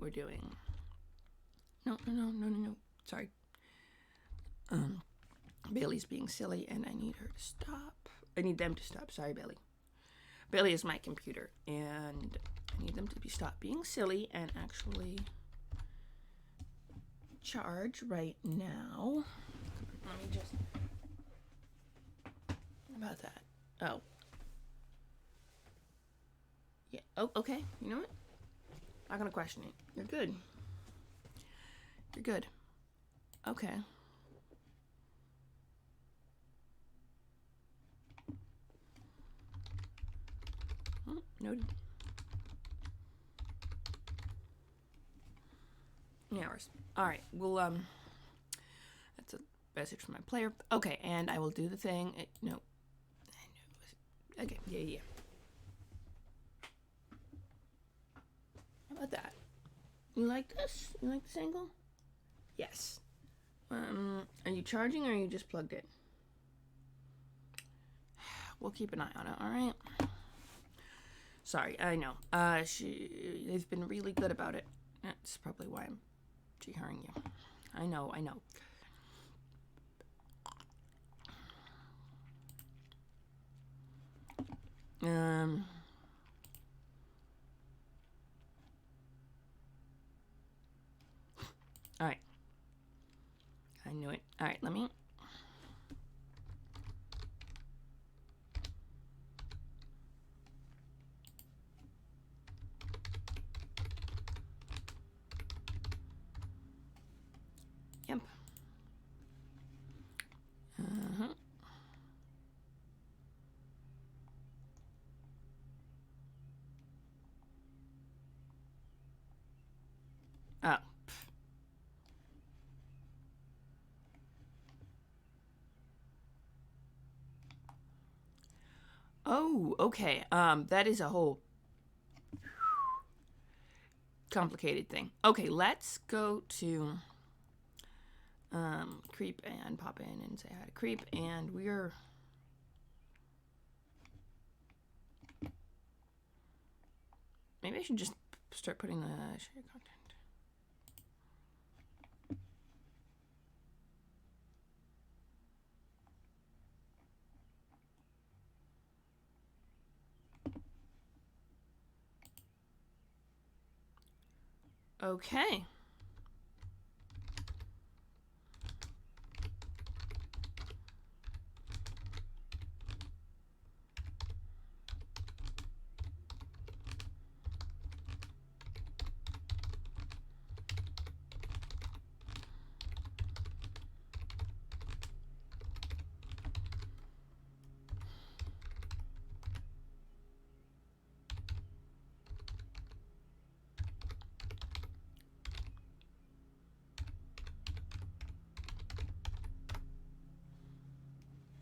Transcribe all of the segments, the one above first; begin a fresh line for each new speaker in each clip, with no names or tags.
we're doing. No. Sorry. Bailey's being silly, and I need her to stop. I need them to stop. Sorry, Bailey. Bailey is my computer, and I need them to stop being silly and actually charge right now. Let me just. How about that? Oh. Yeah. Oh, okay. You know what? Not gonna question it. You're good. You're good. Okay. Noted. Hours. All right. Well, that's a message from my player. Okay, and I will do the thing. No. Okay. Yeah. How about that? You like this? You like this angle? Yes. Are you charging or are you just plugged in? We'll keep an eye on it. All right. Sorry, I know. They've been really good about it. That's probably why I'm hearing you. I know. All right. I knew it. All right, let me. Yep. Oh. Oh, okay. That is a whole complicated thing. Okay, let's go to Creep and pop in and say hi to Creep, and we're maybe I should just start putting the share content. Okay.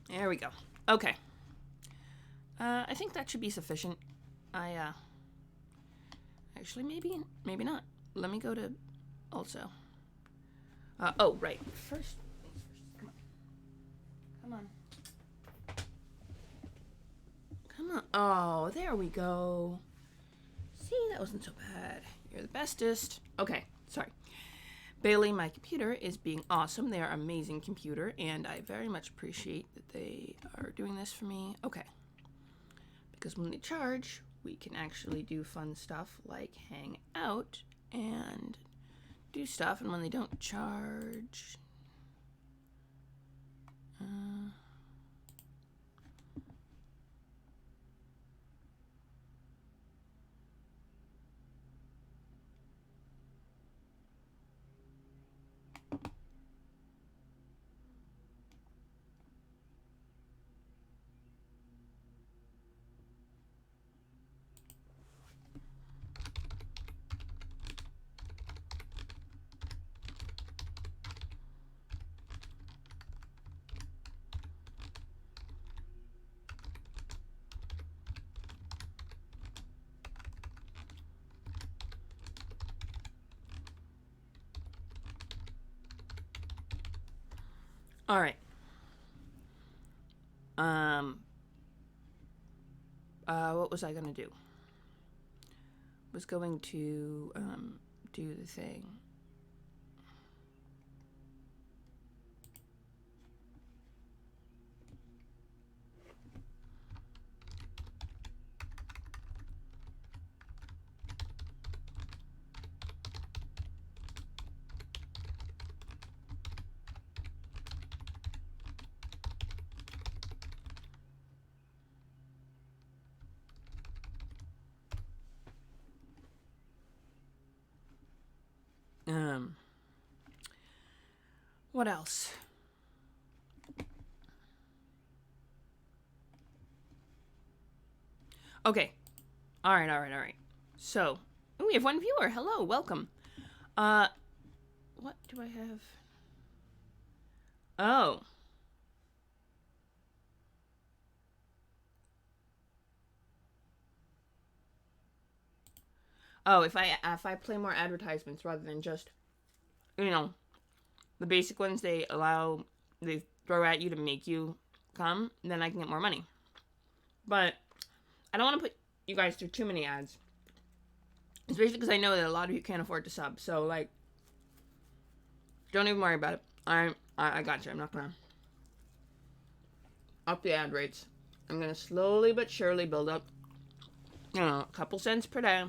There we go. Okay. I think that should be sufficient. Actually, maybe not. Let me go to also. Oh, right. First. Come on. Oh, there we go. See, that wasn't so bad. You're the bestest. Okay, sorry. Bailey, my computer, is being awesome. They are amazing computer, and I very much appreciate that they are doing this for me. Okay. Because when they charge, we can actually do fun stuff like hang out and do stuff, and when they don't charge... All right. What was I gonna do? Was going to do the thing. What else? Okay. All right. So, we have one viewer. Hello, welcome. What do I have? Oh. Oh, if I play more advertisements rather than just, the basic ones they throw at you to make you come, then I can get more money. But I don't want to put you guys through too many ads. Especially because I know that a lot of you can't afford to sub. So, like, don't even worry about it. I got you. I'm not gonna up the ad rates. I'm gonna slowly but surely build up, a couple cents per day.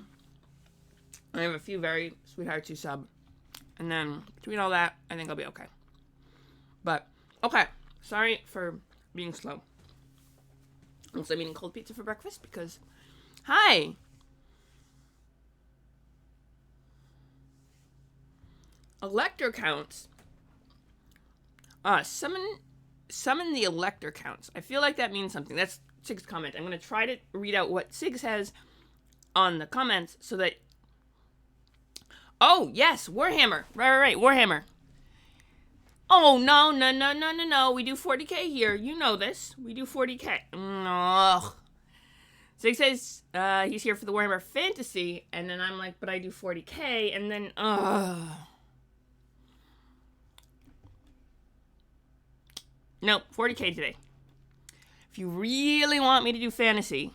I have a few very sweethearts who sub. And then, between all that, I think I'll be okay. But, okay. Sorry for being slow. Also, I'm eating cold pizza for breakfast because... Hi! Elector counts. Summon the elector counts. I feel like that means something. That's Sig's comment. I'm going to try to read out what Sig says on the comments so that... Oh, yes, Warhammer. Right, Warhammer. Oh, no. We do 40k here. You know this. We do 40k. Ugh. Sig says he's here for the Warhammer Fantasy, and then I'm like, but I do 40k, and then, Nope, 40k today. If you really want me to do fantasy,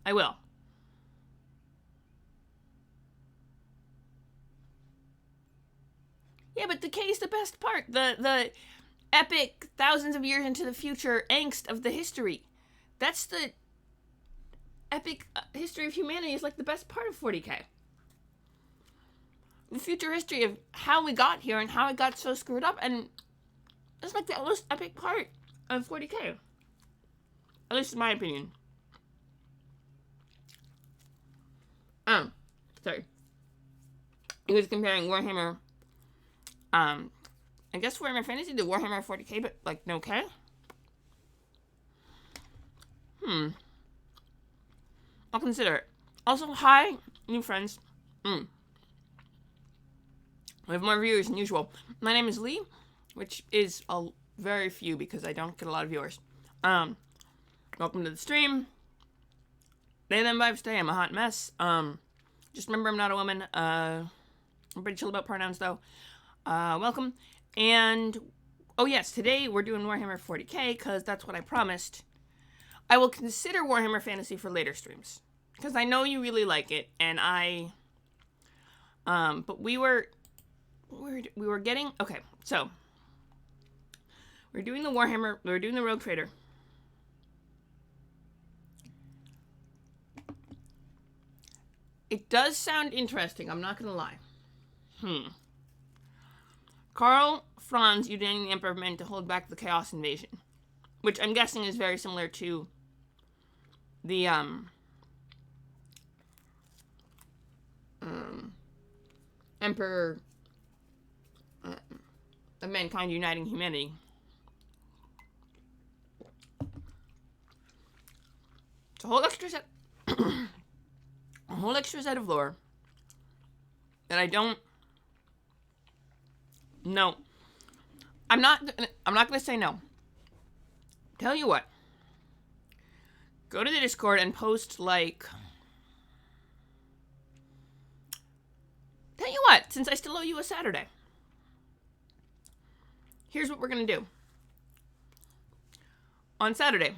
I will. Yeah, but the K is the best part. The epic, thousands of years into the future angst of the history. That's the epic history of humanity is like the best part of 40k. The future history of how we got here and how it got so screwed up, and it's like the most epic part of 40k. At least in my opinion. Sorry. He was comparing Warhammer, I guess Warhammer Fantasy to Warhammer 40k, but like no K? I'll consider it. Also, hi, new friends. We have more viewers than usual. My name is Lee, which is a very few because I don't get a lot of viewers. Welcome to the stream. They them vibes today. I'm a hot mess. Just remember I'm not a woman. I'm pretty chill about pronouns though. Welcome. And oh yes, today we're doing Warhammer 40k because that's what I promised. I will consider Warhammer Fantasy for later streams because I know you really like it, and but we were getting okay. So we're doing the Warhammer. We're doing the Rogue Trader. It does sound interesting. I'm not gonna lie. Karl Franz using the Emperor of Men to hold back the Chaos Invasion, which I'm guessing is very similar to the Emperor of Mankind Uniting Humanity. It's a whole extra set, a whole extra set of lore that I don't know. I'm not gonna say no. Tell you what. Go to the Discord and post like. Tell you what, since I still owe you a Saturday. Here's what we're gonna do. On Saturday.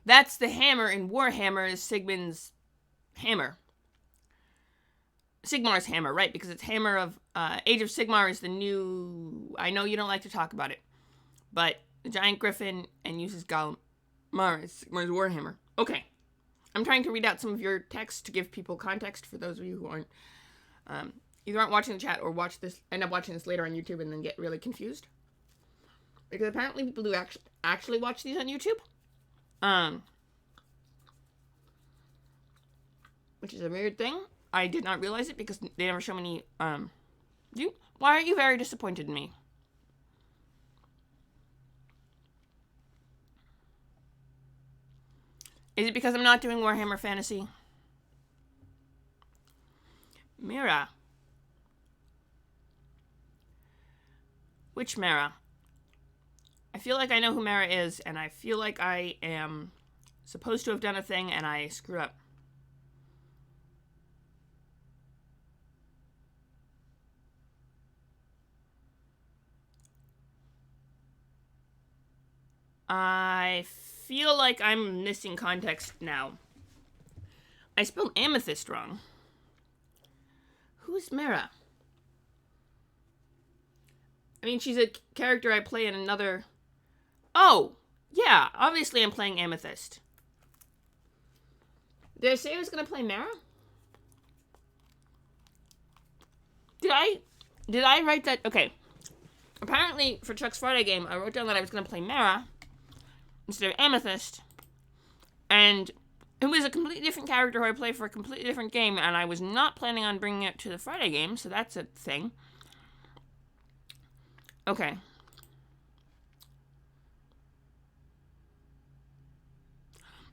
That's the hammer in Warhammer is Sigmar's hammer. Sigmar's hammer, right? Because it's hammer of Age of Sigmar is the new. I know you don't like to talk about it, but the giant griffin and uses Galmar as Sigmar's warhammer. Okay, I'm trying to read out some of your text to give people context for those of you who aren't either aren't watching the chat or end up watching this later on YouTube and then get really confused. Because apparently people do actually watch these on YouTube. Which is a weird thing. I did not realize it because they never show me any, why aren't you very disappointed in me? Is it because I'm not doing Warhammer Fantasy? Mira. Which Mara? I feel like I know who Mara is, and I feel like I am supposed to have done a thing, and I screw up. I feel like I'm missing context now. I spelled amethyst wrong. Who's Mara? I mean, she's a character I play in another... Oh! Yeah, obviously I'm playing Amethyst. Did I say I was going to play Mara? Did I write that? Okay. Apparently, for Chuck's Friday game, I wrote down that I was going to play Mara instead of Amethyst. And it was a completely different character who I play for a completely different game, and I was not planning on bringing it to the Friday game, so that's a thing. Okay.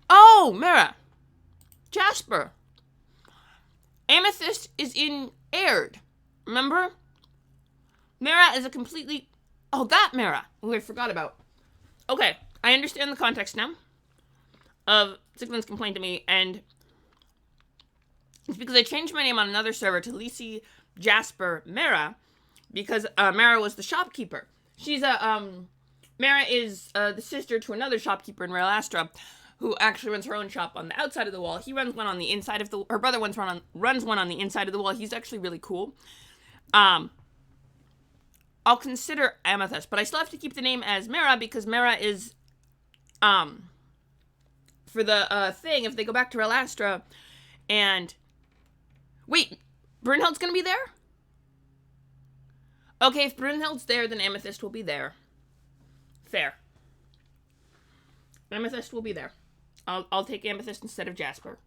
Oh, Mara. Jasper. Amethyst is in Aired. Remember? Mara is a completely... Oh, that Mara. Who I forgot about. Okay. I understand the context now of Sigmund's complaint to me, and it's because I changed my name on another server to Lisi Jasper Mara, because Mara was the shopkeeper. She's Mara is the sister to another shopkeeper in Real Astra, who actually runs her own shop on the outside of the wall. He runs one on the inside of the... Her brother runs one on the inside of the wall. He's actually really cool. I'll consider Amethyst, but I still have to keep the name as Mara, because Mara is... For the thing, if they go back to Real Astra, and... Wait, Brunhild's gonna be there? Okay, if Brunhild's there, then Amethyst will be there. Fair. Amethyst will be there. I'll take Amethyst instead of Jasper.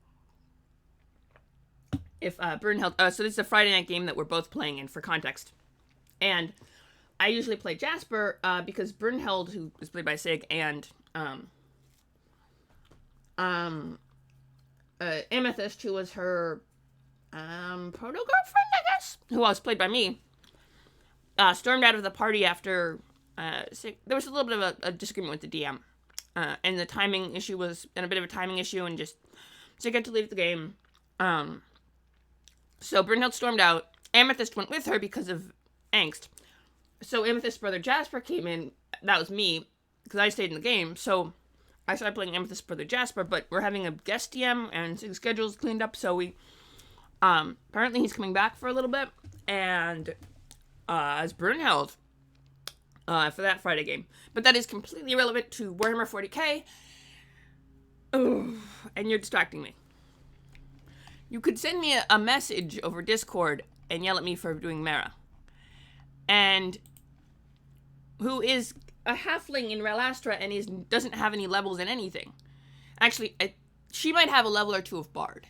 If Brunhild... so this is a Friday night game that we're both playing in, for context. And I usually play Jasper because Brunhild, who is played by Sig, and Amethyst, who was her proto-girlfriend, I guess? Who was played by me, stormed out of the party after... there was a little bit of a disagreement with the DM. And the timing issue was... And a bit of a timing issue, and just... So I got to leave the game. So Brunhild stormed out. Amethyst went with her because of angst. So Amethyst's brother Jasper came in. That was me, because I stayed in the game. So I started playing Amethyst's brother Jasper, but we're having a guest DM, and his schedule's cleaned up, so we... apparently he's coming back for a little bit, and... as Brunhild... for that Friday game. But that is completely irrelevant to Warhammer 40k. Ugh, and you're distracting me. You could send me a message over Discord and yell at me for doing Mara. And who is a halfling in Real Astra and doesn't have any levels in anything. Actually, she might have a level or two of Bard.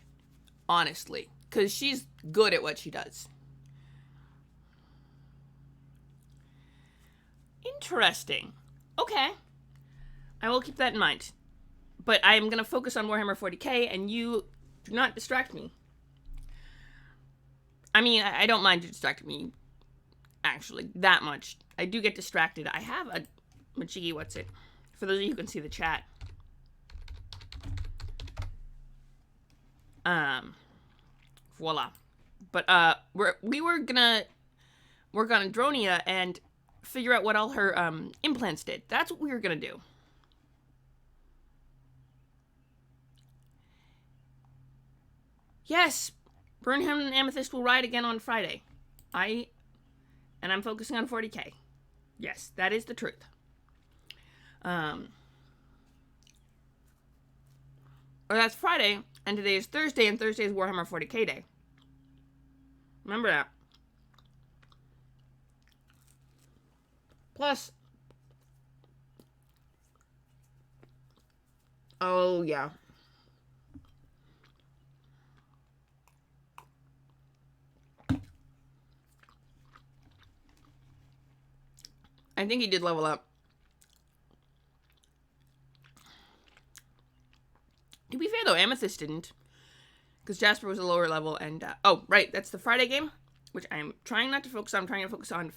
Honestly. Because she's good at what she does. Interesting. Okay. I will keep that in mind. But I am going to focus on Warhammer 40k, and you do not distract me. I mean, I don't mind you distracting me, actually, that much. I do get distracted. I have a Majiggy, what's it? For those of you who can see the chat. Voila. But, we were gonna work on Andronia and figure out what all her implants did. That's what we were gonna do. Yes, Burnham and Amethyst will ride again on Friday. I'm focusing on 40k. Yes, that is the truth. Or that's Friday, and today is Thursday, and Thursday is Warhammer 40k day. Remember that. Plus, oh yeah. I think he did level up. To be fair though, Amethyst didn't. Because Jasper was a lower level and, oh, right, that's the Friday game, which I'm trying not to focus on. I'm trying to focus on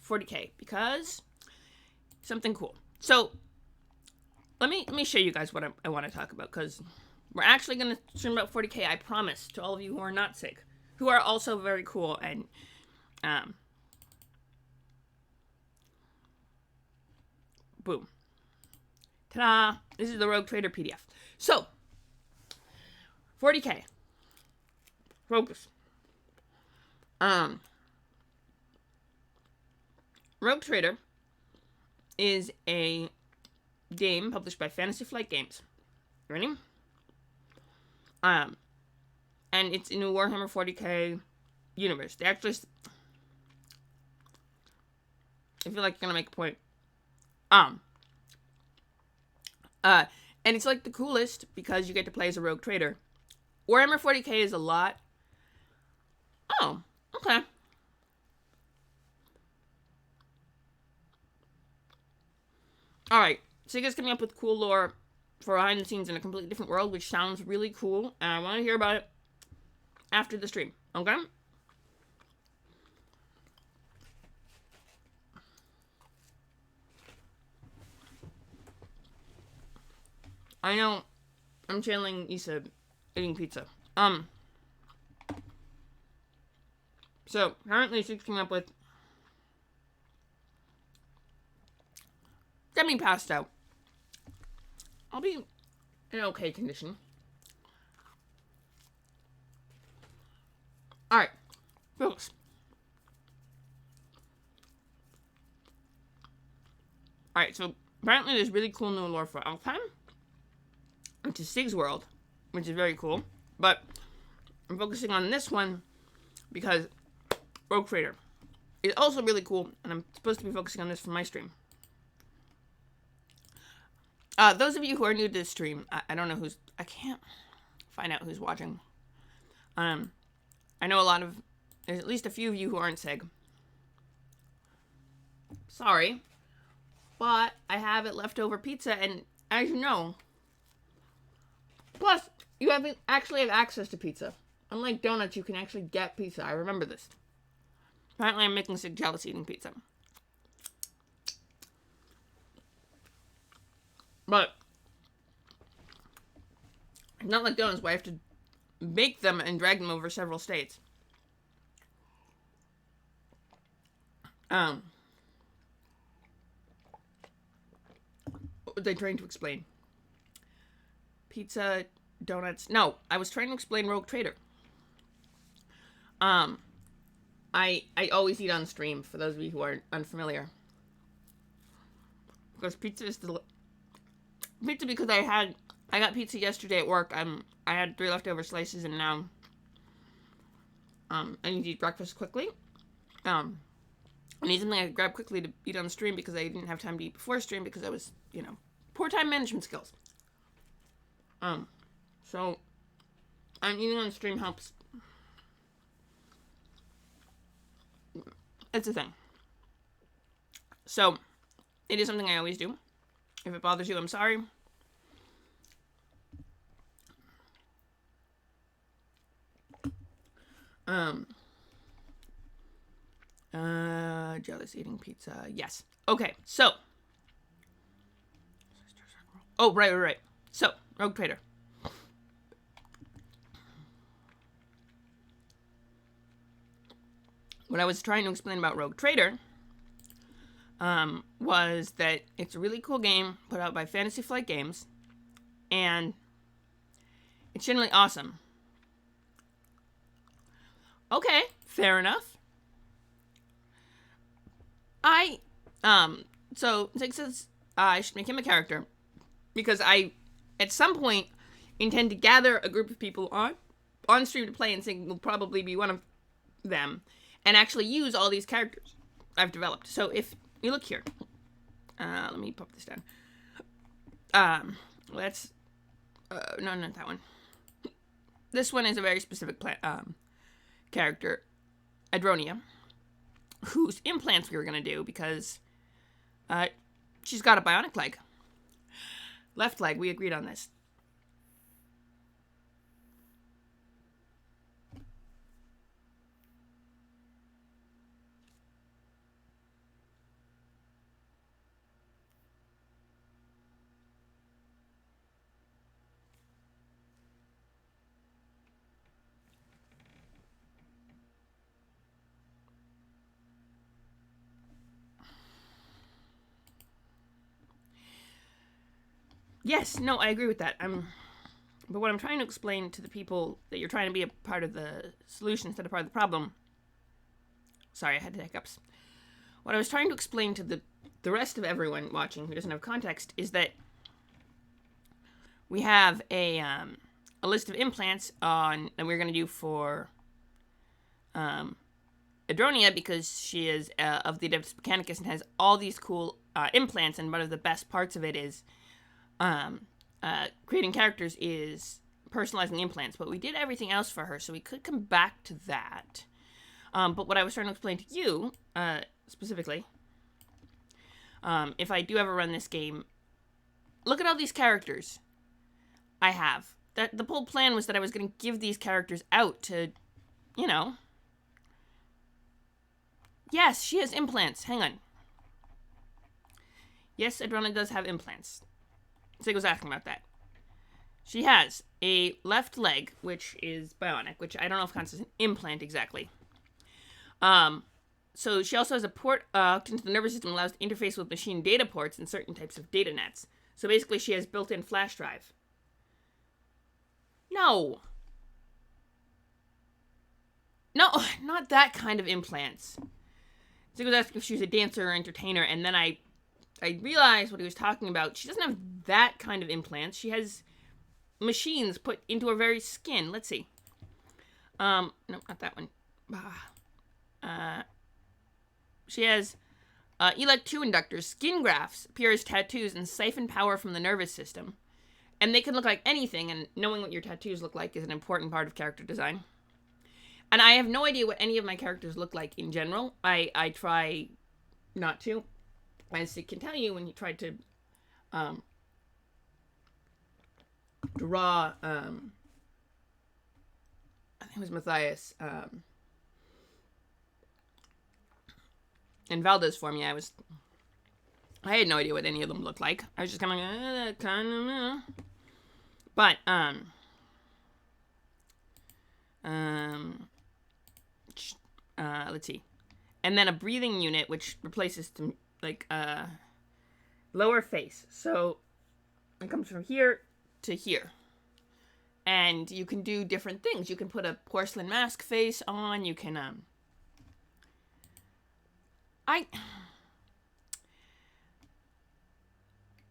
40k, because something cool. So, let me show you guys what I want to talk about, because we're actually going to stream about 40k, I promise, to all of you who are not sick, who are also very cool, and, boom. Ta-da! This is the Rogue Trader PDF. So, 40k. Focus. Rogue Trader is a game published by Fantasy Flight Games. You ready? And it's in the Warhammer 40k universe. They actually, I feel like you're gonna make a point. And it's like the coolest because you get to play as a Rogue Trader. Warhammer 40k is a lot. Oh, okay. Alright, Sega's coming up with cool lore for behind the scenes in a completely different world, which sounds really cool, and I want to hear about it after the stream, okay? I know I'm channeling Issa eating pizza. So, apparently she's coming up with me passed out. I'll be in okay condition. Alright, folks. Alright, so apparently there's really cool new lore for Alfheim, which is Sig's world, which is very cool. But I'm focusing on this one because Rogue Trader is also really cool, and I'm supposed to be focusing on this for my stream. Those of you who are new to this stream, I don't know who's... I can't find out who's watching. I know a lot of... There's at least a few of you who aren't Seg. Sorry. But I have it leftover pizza, and as you know... Plus, you actually have access to pizza. Unlike donuts, you can actually get pizza. I remember this. Apparently, I'm making Sig jealous eating pizza. But, it's not like donuts where I have to bake them and drag them over several states. What was I trying to explain? Pizza, donuts. No, I was trying to explain Rogue Trader. I always eat on stream, for those of you who are unfamiliar. Because pizza is pizza, because I got pizza yesterday at work. I had 3 leftover slices, and now I need to eat breakfast quickly. I need something I could grab quickly to eat on the stream, because I didn't have time to eat before stream because I was, poor time management skills. So eating on stream helps. It's a thing. So it is something I always do. If it bothers you, I'm sorry. Jealous eating pizza. Yes. Okay, so. Oh, right. So, Rogue Trader. What I was trying to explain about Rogue Trader was that it's a really cool game put out by Fantasy Flight Games, and it's generally awesome. Okay, fair enough. So Zig says I should make him a character because I, at some point, intend to gather a group of people on stream to play, and Zig will probably be one of them, and actually use all these characters I've developed. So if you look here, let me pop this down. Let's, no, not that one. This one is a very specific character, Adronia, whose implants we were going to do because she's got a bionic leg. Left leg, we agreed on this. Yes, no, I agree with that. But what I'm trying to explain to the people that you're trying to be a part of the solution instead of part of the problem. Sorry, I had hiccups. What I was trying to explain to the rest of everyone watching who doesn't have context is that we have a list of implants that we're going to do for Adronia because she is of the Adeptus Mechanicus and has all these cool implants, and one of the best parts of it is creating characters is personalizing implants, but we did everything else for her, so we could come back to that. But what I was trying to explain to you, specifically, if I do ever run this game, look at all these characters I have. The whole plan was that I was going to give these characters out to, Yes, she has implants. Hang on. Yes, Adronia does have implants. Zig was asking about that. She has a left leg, which is bionic, which I don't know if counts as an implant exactly. So she also has a port hooked into the nervous system that allows to interface with machine data ports and certain types of data nets. So basically she has built-in flash drive. No, not that kind of implants. Zig was asking if she was a dancer or entertainer, and then I realized what he was talking about. She doesn't have that kind of implants. She has machines put into her very skin. Let's see. No, not that one. She has ELEC2 inductors, skin grafts, appear as tattoos, and siphon power from the nervous system. And they can look like anything, and knowing what your tattoos look like is an important part of character design. And I have no idea what any of my characters look like in general. I try not to. As it can tell you, when he tried to draw, I think it was Matthias, and Valdez for me, I had no idea what any of them looked like. I was just kind of kind of, but let's see, and then a breathing unit which replaces lower face. So it comes from here to here. And you can do different things. You can put a porcelain mask face on. You can, It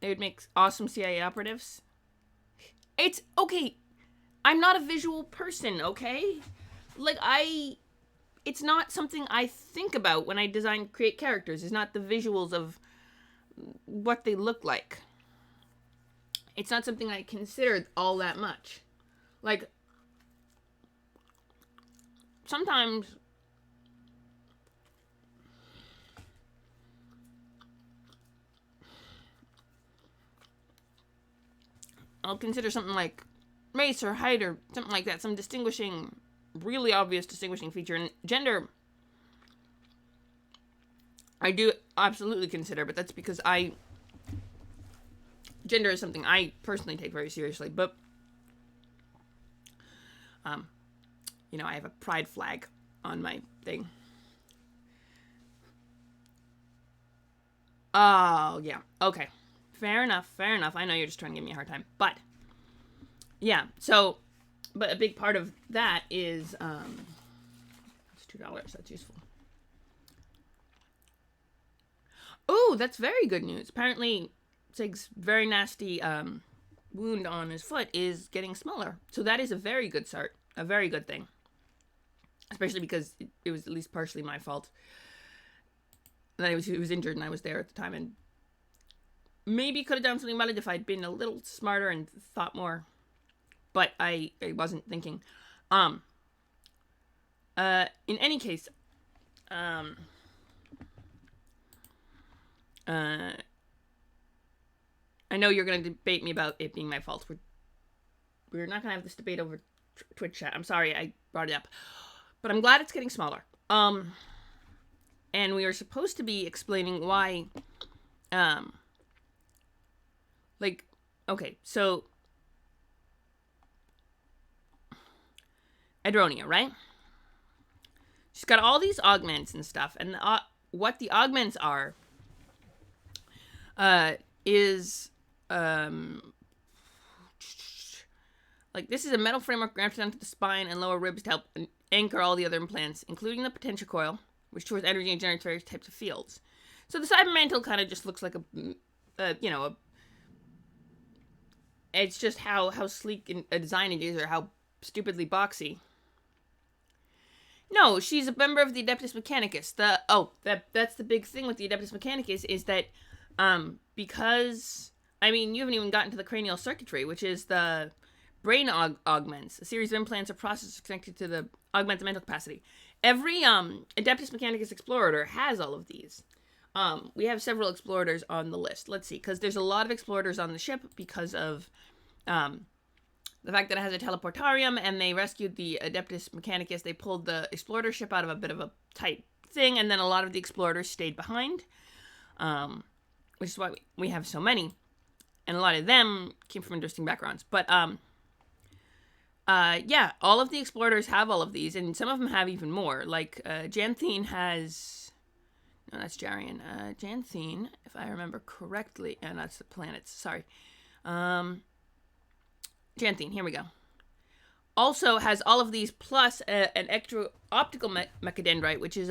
would make awesome CIA operatives. It's, okay, I'm not a visual person, okay? It's not something I think about when I create characters. It's not the visuals of what they look like. It's not something I consider all that much. Sometimes I'll consider something like race or height or something like that, some really obvious distinguishing feature. And gender, I do absolutely consider, but that's because gender is something I personally take very seriously. But, I have a pride flag on my thing. Oh, yeah. Okay. Fair enough. I know you're just trying to give me a hard time. But, yeah. So, but a big part of that is, $2. That's useful. Oh, that's very good news. Apparently, Sig's very nasty wound on his foot is getting smaller. So that is a very good start. A very good thing. Especially because it was at least partially my fault. That he was injured and I was there at the time. And maybe could have done something about it if I'd been a little smarter and thought more. But I wasn't thinking. In any case, I know you're going to debate me about it being my fault. We're not going to have this debate over Twitch chat. I'm sorry I brought it up. But I'm glad it's getting smaller. And we were supposed to be explaining why, okay, so, Adronia, right? She's got all these augments and stuff, and what the augments are, is, like, this is a metal framework grafted onto the spine and lower ribs to help anchor all the other implants, including the potential coil, which stores energy and generates various types of fields. So the cybermantle kind of just looks like it's just how sleek a design it is, or how stupidly boxy. No, she's a member of the Adeptus Mechanicus. That's the big thing with the Adeptus Mechanicus is that, because, I mean, you haven't even gotten to the cranial circuitry, which is the brain augments, a series of implants or processes connected to the augment the mental capacity. Every Adeptus Mechanicus Explorator has all of these. We have several Explorators on the list. Let's see, because there's a lot of Explorators on the ship because of the fact that it has a teleportarium, and they rescued the Adeptus Mechanicus. They pulled the Explorator ship out of a bit of a tight thing, and then a lot of the Explorators stayed behind, which is why we have so many. And a lot of them came from interesting backgrounds. But, yeah, all of the Explorators have all of these, and some of them have even more. Like, Janthene has... No, that's Jarian. Janthene, if I remember correctly... And that's the planets, sorry. Janthene, here we go. Also has all of these, plus an extra optical mechadendrite, which is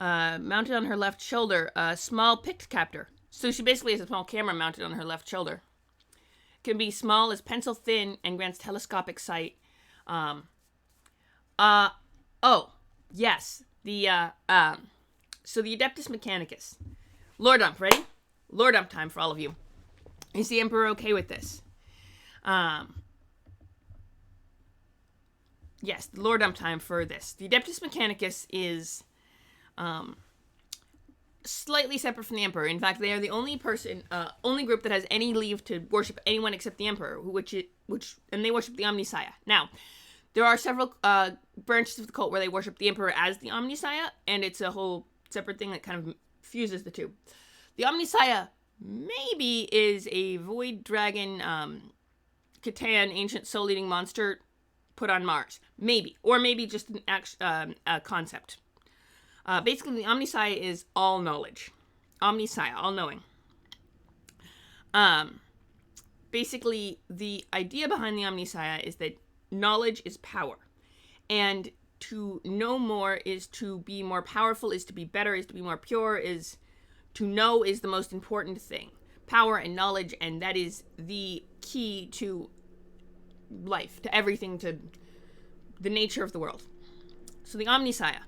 mounted on her left shoulder, a small pict captor. So she basically has a small camera mounted on her left shoulder. Can be small as pencil thin and grants telescopic sight. Oh, yes. So the Adeptus Mechanicus. Lore dump, ready? Lore dump time for all of you. Is the Emperor okay with this? Yes, the lore dump time for this. The Adeptus Mechanicus is, slightly separate from the Emperor. In fact, they are the only group that has any leave to worship anyone except the Emperor, and they worship the Omnissiah. Now, there are several branches of the cult where they worship the Emperor as the Omnissiah, and it's a whole separate thing that kind of fuses the two. The Omnissiah maybe is a void dragon, Catan, ancient soul-eating monster put on Mars. Maybe. Or maybe just a concept. Basically, the Omnissiah is all knowledge. Omnissiah, all-knowing. Basically, the idea behind the Omnissiah is that knowledge is power. And to know more is to be more powerful, is to be better, is to be more pure, is to know is the most important thing. Power and knowledge, and that is the key to life, to everything, to the nature of the world. So the Omnissiah,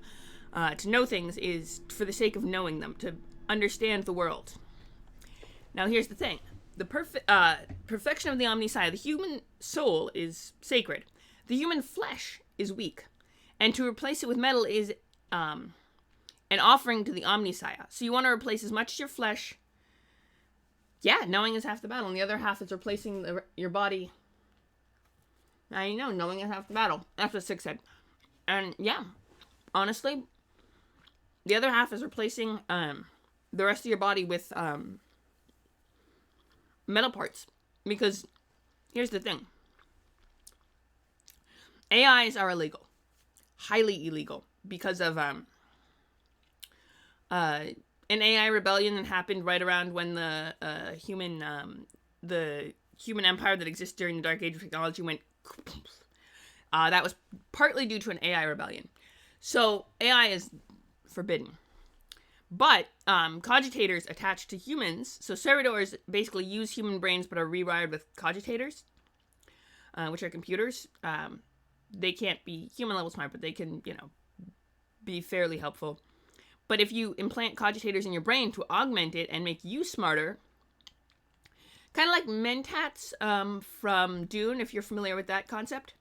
to know things is for the sake of knowing them, to understand the world. Now here's the thing. The perfection of the Omnissiah, the human soul is sacred. The human flesh is weak. And to replace it with metal is an offering to the Omnissiah. So you want to replace as much of your flesh. Yeah, knowing is half the battle. And the other half is replacing your body. Now you know, knowing is half the battle. That's what Sig said. And yeah, honestly, the other half is replacing the rest of your body with metal parts. Because here's the thing. AIs are illegal. Highly illegal. Because of an AI rebellion that happened right around when the human empire that exists during the Dark Age of Technology went. That was partly due to an AI rebellion. So AI is forbidden. But cogitators attached to humans, so servitors basically use human brains but are rewired with cogitators, which are computers. They can't be human level smart, but they can, be fairly helpful. But if you implant cogitators in your brain to augment it and make you smarter, kind of like mentats from Dune, if you're familiar with that concept,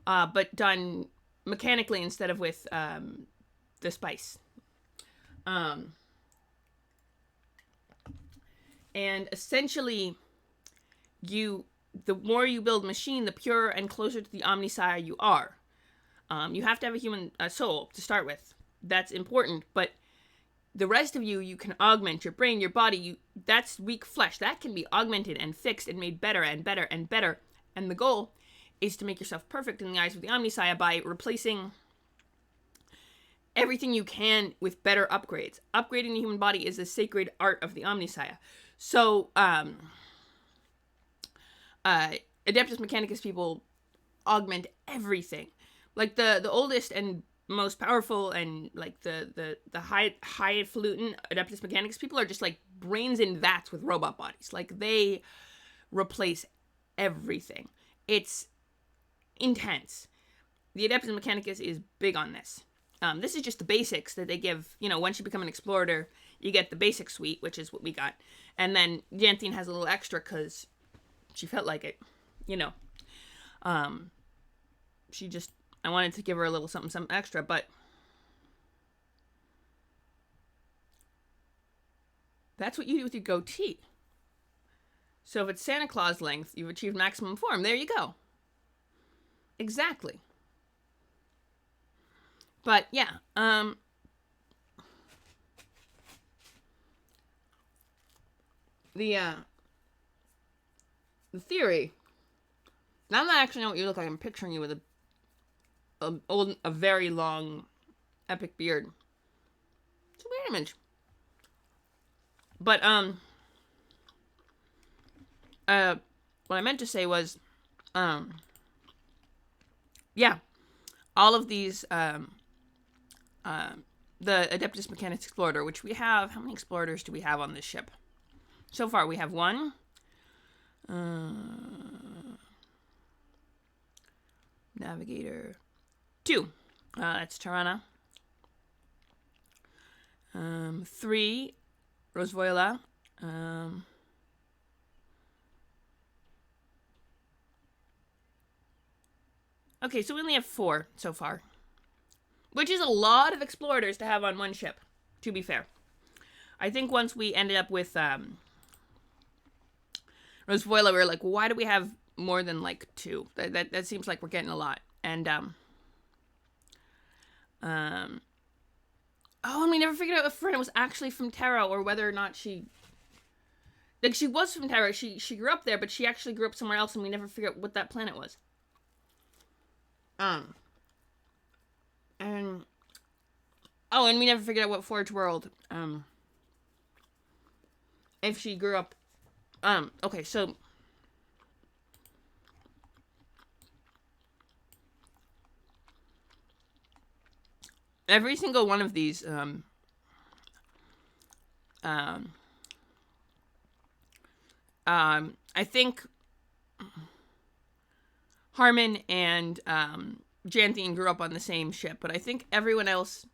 but done mechanically instead of with the spice. And essentially, the more you build machine, the purer and closer to the Omnissiah you are. You have to have a human soul to start with. That's important, but the rest of you can augment your brain, your body. That's weak flesh. That can be augmented and fixed and made better and better and better. And the goal is to make yourself perfect in the eyes of the Omnissiah by replacing everything you can with better upgrades. Upgrading the human body is a sacred art of the Omnissiah. So, Adeptus Mechanicus people augment everything. Like the oldest and most powerful and like the highfalutin Adeptus Mechanicus people are just like brains in vats with robot bodies. Like they replace everything. It's intense. The Adeptus Mechanicus is big on this. This is just the basics that they give. Once you become an explorer, you get the basic suite, which is what we got. And then Jantine has a little extra because she felt like it. I wanted to give her a little something extra, but that's what you do with your goatee. So if it's Santa Claus length, you've achieved maximum form. There you go. Exactly. But yeah, the theory. Now that I actually know what you look like, I'm picturing you with a very long, epic beard. It's a weird image. But what I meant to say was, yeah, all of these the Adeptus Mechanicus Explorer, which we have. How many explorators do we have on this ship? So far, we have one. Navigator. 2. That's Tirana. 3. Rosvoila. Okay, so we only have 4 so far. Which is a lot of explorators to have on one ship, to be fair. I think once we ended up with Rosvoila, we were like, well, why do we have more than like 2? That seems like we're getting a lot. And and we never figured out if Frenna was actually from Terra or whether or not she was from Terra. She grew up there, but she actually grew up somewhere else, and we never figured out what that planet was. And we never figured out what Forge World, if she grew up, okay, so, every single one of these, I think Harmon and, Jantine grew up on the same ship, but I think everyone else,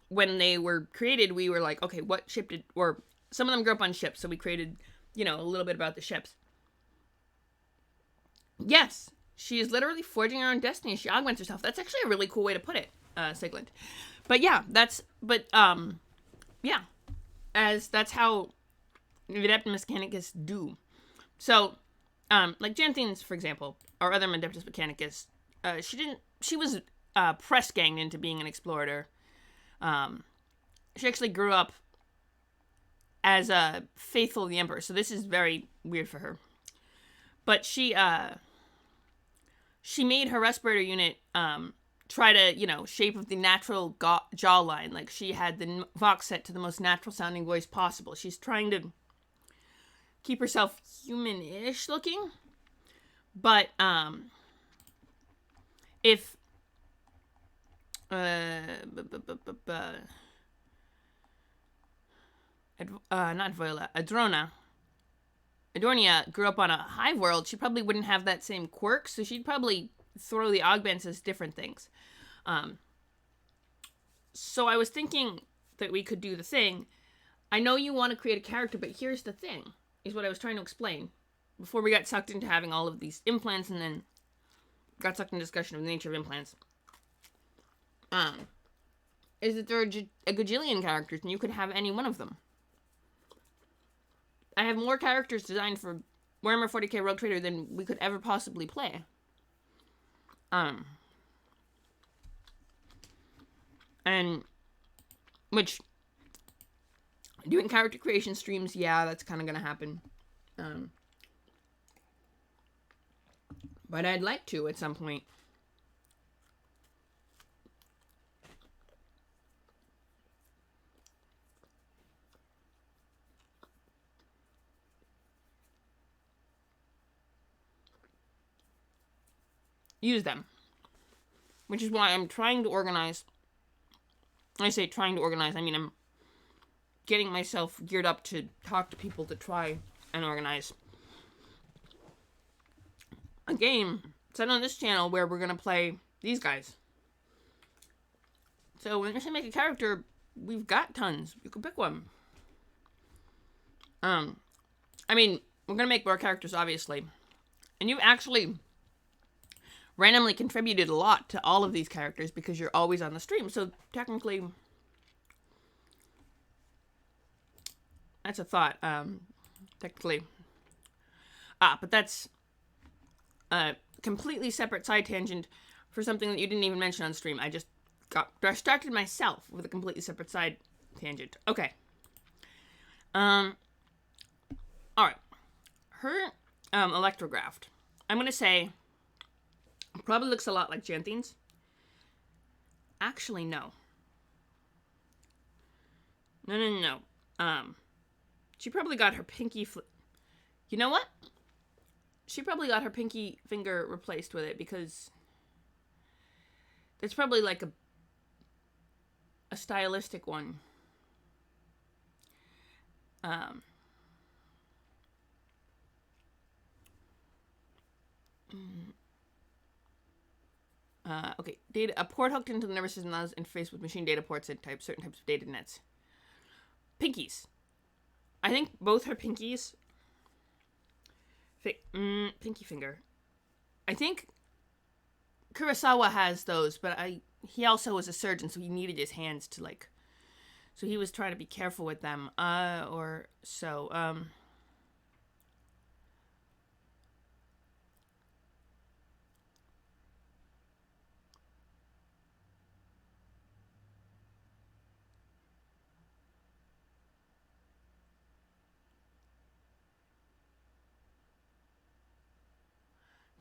when they were created, we were like, okay, what ship or some of them grew up on ships, so we created, a little bit about the ships. Yes, she is literally forging her own destiny. She augments herself. That's actually a really cool way to put it, Sigland. But yeah, that's how Adeptus Mechanicus do. So, like Jantine's, for example, or other Adeptus Mechanicus, she was press ganged into being an explorer. She actually grew up as a faithful of the Emperor, so this is very weird for her. But she made her respirator unit try to, shape of the natural jawline. Like, she had the Vox set to the most natural sounding voice possible. She's trying to keep herself human-ish looking. But, if Not Viola, Adrona. Adornia grew up on a hive world. She probably wouldn't have that same quirk, so she'd probably throw the augments as different things. So I was thinking that we could do the thing. I know you want to create a character, but here's the thing, is what I was trying to explain before we got sucked into having all of these implants and then got sucked into discussion of the nature of implants. Is that there are a gajillion characters and you could have any one of them. I have more characters designed for Warhammer 40k Rogue Trader than we could ever possibly play. And which doing character creation streams, yeah, that's kind of gonna happen. But I'd like to at some point. Use them. Which is why I'm trying to organize. When I say trying to organize, I mean I'm getting myself geared up to talk to people to try and organize a game set on this channel where we're going to play these guys. So when you're going to make a character, we've got tons. You can pick one. I mean, we're going to make more characters, obviously. And you've actually randomly contributed a lot to all of these characters because you're always on the stream. So technically, that's a thought. Technically. But that's a completely separate side tangent for something that you didn't even mention on stream. I just got distracted myself with a completely separate side tangent. Okay. Alright. Her electrograft, I'm going to say, probably looks a lot like Janthine's. Actually, no. No. She probably got her pinky... You know what? She probably got her pinky finger replaced with it because it's probably like a stylistic one. Okay, data, a port hooked into the nervous system allows interface with machine data ports and certain types of data nets. Pinkies. I think both her pinkies... pinky finger. I think Kurosawa has those, but he also was a surgeon, so he needed his hands to, like... So he was trying to be careful with them. Or so.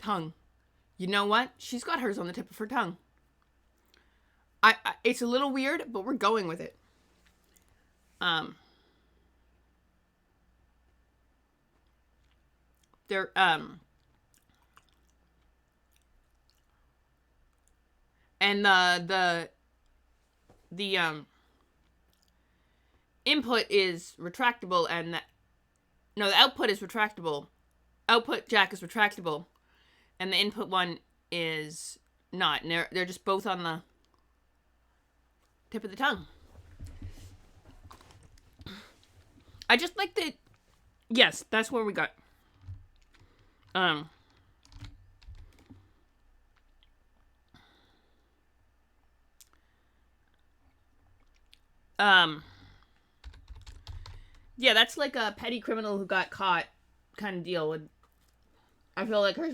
Tongue. You know what? She's got hers on the tip of her tongue. It's a little weird, but we're going with it. There, and the input is retractable, and the output is retractable. Output jack is retractable, and the input one is not. And they're just both on the tip of the tongue. I just like the... Yes, that's where we got. Yeah, that's like a petty criminal who got caught kind of deal. I feel like her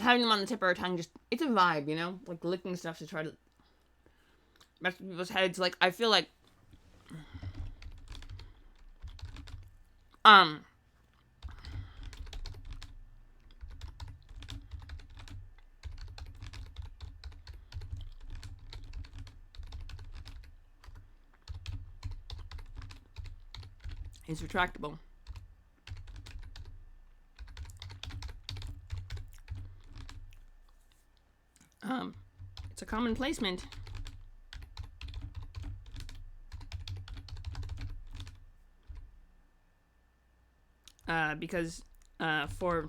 having them on the tip of her tongue just... It's a vibe, you know? Like licking stuff to try to mess with people's heads. Like, I feel like... It's retractable. It's a common placement. because for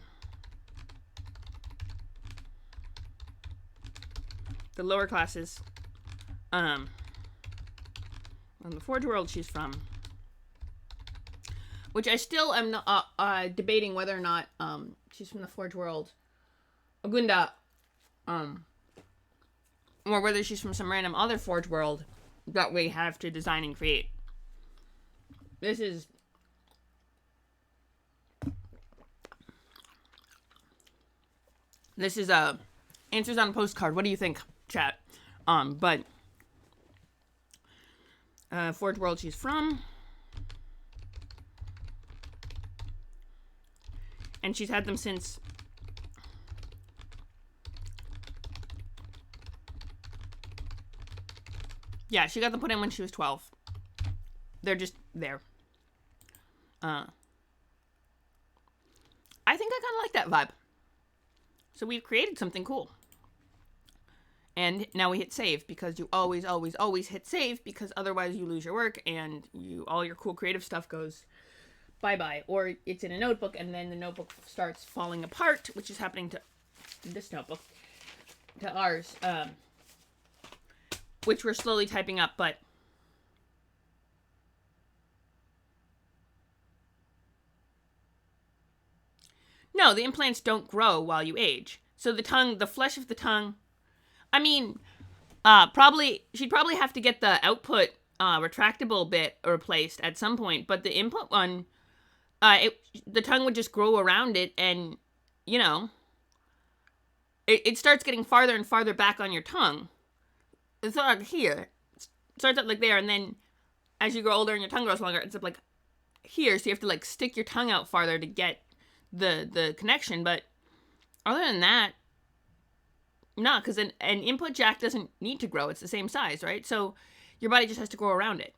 the lower classes, on the Forge World she's from, which I still am debating whether or not she's from the Forge World, Ogunda, or whether she's from some random other Forge World that we have to design and create. This is answers on a postcard. What do you think, chat? But Forge World she's from, and she's had them since she got them put in when she was 12. They're just there. I think I kind of like that vibe. So we've created something cool. And now we hit save, because you always, always, always hit save, because otherwise you lose your work and all your cool creative stuff goes bye-bye. Or it's in a notebook and then the notebook starts falling apart, which is happening to this notebook, to ours, which we're slowly typing up, but no, the implants don't grow while you age. So the flesh of the tongue, I mean, she'd probably have to get the output retractable bit replaced at some point, but the input one, the tongue would just grow around it, and, it starts getting farther and farther back on your tongue. It's not like here. It starts out like there, and then as you grow older and your tongue grows longer, it's up like here, so you have to like stick your tongue out farther to get the connection. But other than that, no, because an input jack doesn't need to grow. It's the same size, right? So your body just has to grow around it.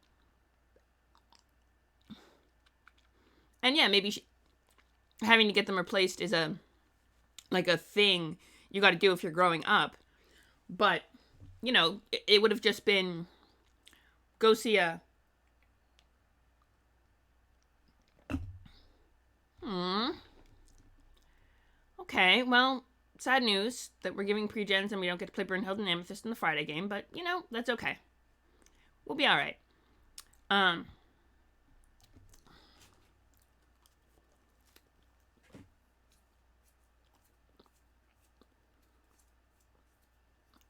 And yeah, maybe having to get them replaced is a thing you got to do if you're growing up. But it would have just been go see a okay, well, sad news that we're giving pre-gens and we don't get to play Brynhild and Amethyst in the Friday game, but that's okay. We'll be alright.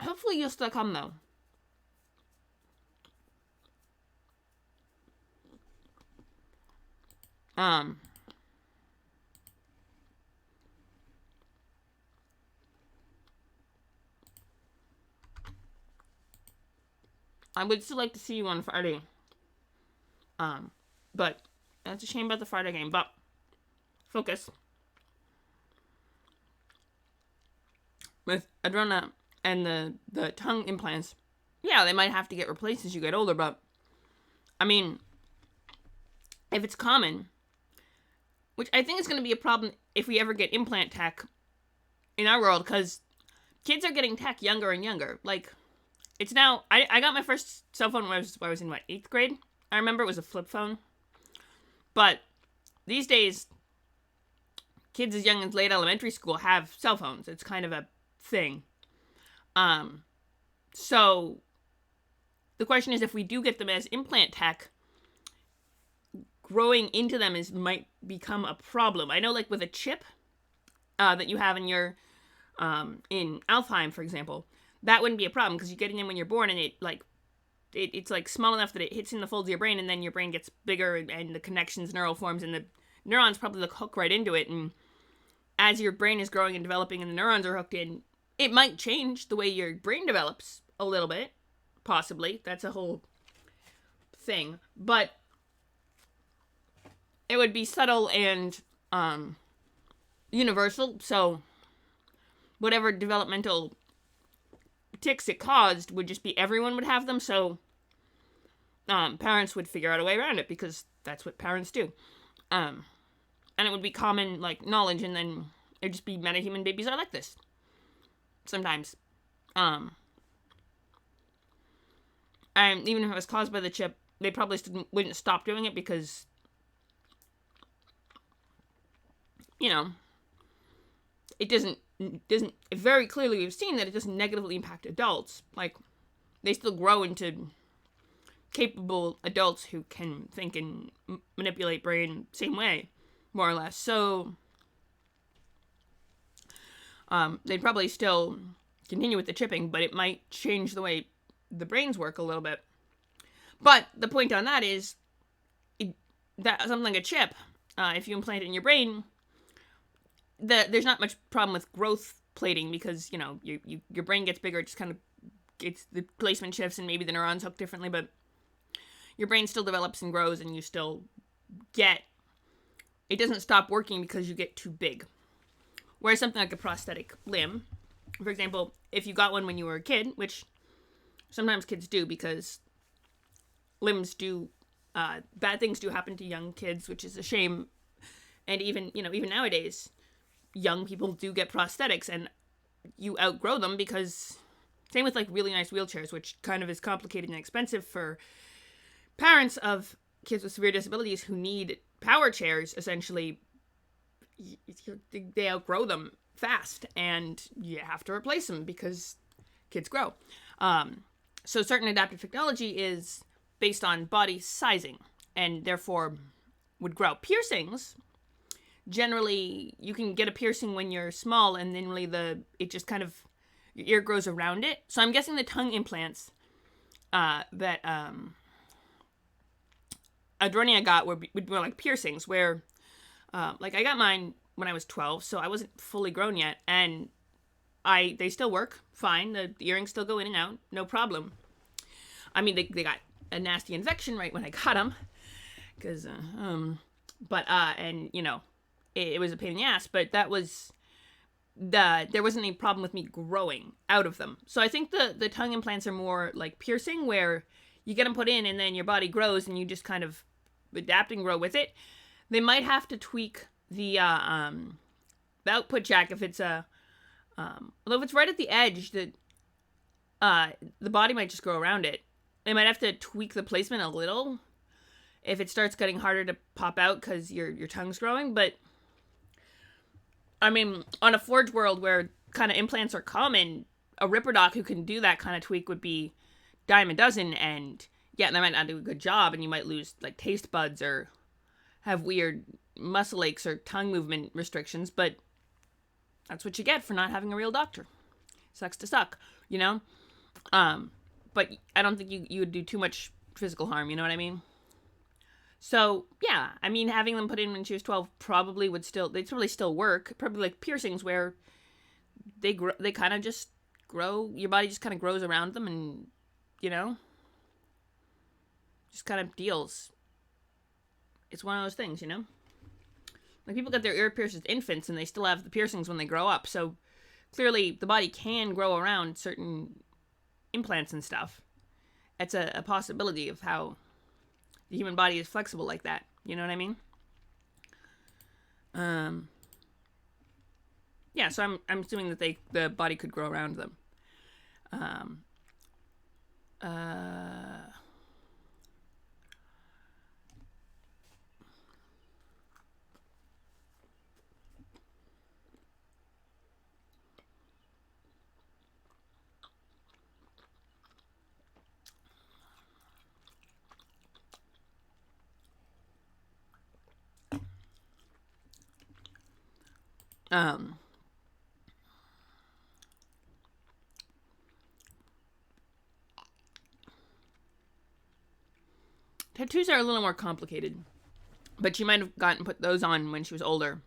Hopefully you'll still come, though. I would still like to see you on Friday. But that's a shame about the Friday game, but focus. With Adrona and the tongue implants, yeah, they might have to get replaced as you get older, but I mean, if it's common, which I think is going to be a problem if we ever get implant tech in our world, because kids are getting tech younger and younger. Like, it's now, I got my first cell phone when I was in, 8th grade? I remember it was a flip phone. But these days, kids as young as late elementary school have cell phones. It's kind of a thing. So the question is, if we do get them as implant tech, growing into them might become a problem. I know, like with a chip that you have in your in Alfheim, for example, that wouldn't be a problem because you get it in when you're born, and it's like small enough that it hits in the folds of your brain, and then your brain gets bigger, and the connections, neural forms, and the neurons probably hook right into it. And as your brain is growing and developing, and the neurons are hooked in, it might change the way your brain develops a little bit, possibly. That's a whole thing, but it would be subtle and universal. So whatever developmental tics it caused would just be everyone would have them. So parents would figure out a way around it because that's what parents do. And it would be common knowledge, and then it'd just be metahuman babies are like this sometimes. And even if it was caused by the chip, they probably wouldn't stop doing it because you know, it doesn't very clearly we've seen that it doesn't negatively impact adults. Like, they still grow into capable adults who can think and manipulate brain same way, more or less. So they'd probably still continue with the chipping, but it might change the way the brains work a little bit. But the point on that is that something like a chip, if you implant it in your brain, there's not much problem with growth plating, because, you know, your brain gets bigger, it just kind of gets, the placement shifts and maybe the neurons hook differently, but your brain still develops and grows, and you still get, it doesn't stop working because you get too big. Whereas something like a prosthetic limb, for example, if you got one when you were a kid, which sometimes kids do, because limbs do, bad things do happen to young kids, which is a shame. And even nowadays, young people do get prosthetics, and you outgrow them, because same with like really nice wheelchairs, which kind of is complicated and expensive for parents of kids with severe disabilities who need power chairs. Essentially, they outgrow them fast, and you have to replace them because kids grow. So certain adaptive technology is based on body sizing, and therefore would grow. Piercings, generally, you can get a piercing when you're small, and then really it just kind of, your ear grows around it. So I'm guessing the tongue implants that Adronia got were like piercings, where like I got mine when I was 12, so I wasn't fully grown yet, and they still work fine. The earrings still go in and out, no problem. I mean, they got a nasty infection right when I got them, because and you know, it was a pain in the ass, but that was there wasn't any problem with me growing out of them. So I think the tongue implants are more like piercing, where you get them put in and then your body grows and you just kind of adapt and grow with it. They might have to tweak the output jack if it's although if it's right at the edge, the body might just grow around it. They might have to tweak the placement a little if it starts getting harder to pop out because your tongue's growing. But I mean, on a Forge world where kind of implants are common, a Ripper Doc who can do that kind of tweak would be dime a dozen. And yeah, they might not do a good job, and you might lose like taste buds or have weird muscle aches or tongue movement restrictions. But that's what you get for not having a real doctor. Sucks to suck, you know? But I don't think you would do too much physical harm, you know what I mean? So, yeah, I mean, having them put in when she was 12 probably would they'd probably still work. Probably like piercings, where they kind of just grow, your body just kind of grows around them, and, you know, just kind of deals. It's one of those things, you know? Like, people get their ear pierced as infants, and they still have the piercings when they grow up. So, clearly, the body can grow around certain implants and stuff. It's a possibility of how the human body is flexible like that. You know what I mean? Yeah, so I'm assuming that the body could grow around them. Tattoos are a little more complicated, but she might have put those on when she was older.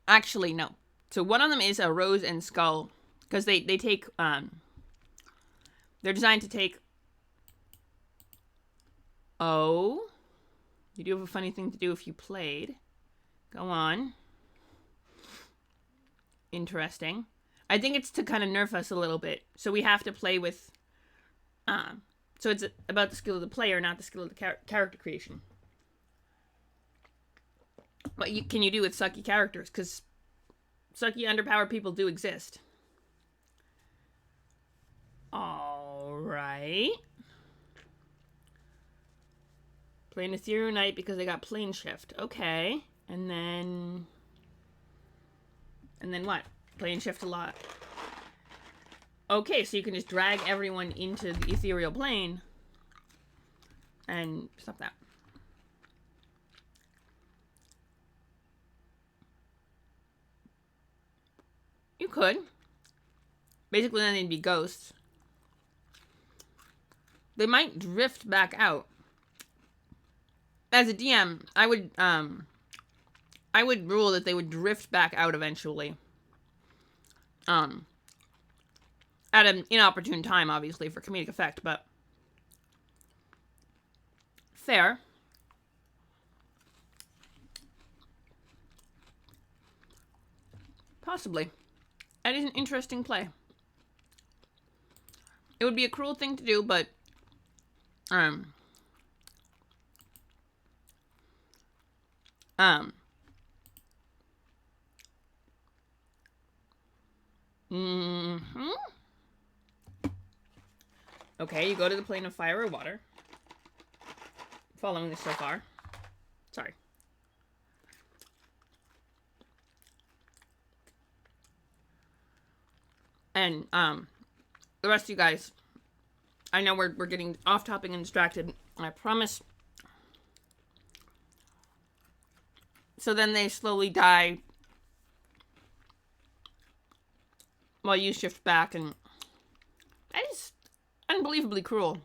Actually, no. So one of them is a rose and skull, because they take, they're designed to take, oh, you do have a funny thing to do if you played. Go on. Interesting. I think it's to kind of nerf us a little bit. So we have to play with, so it's about the skill of the player, not the skill of the character creation. What can you do with sucky characters? Because sucky, underpowered people do exist. Alright. Playing Ethereal Knight because they got plane shift. Okay. And then what? Plane shift a lot. Okay, so you can just drag everyone into the ethereal plane and stop that. You could. Basically, then they'd be ghosts. They might drift back out. As a DM, I would rule that they would drift back out eventually. At an inopportune time, obviously, for comedic effect, but fair. Possibly. That is an interesting play. It would be a cruel thing to do, but Okay, you go to the plane of fire or water. Following this so far. Sorry. And, the rest of you guys, I know we're getting off-topic and distracted, I promise. So then they slowly die while you shift back, and that is unbelievably cruel.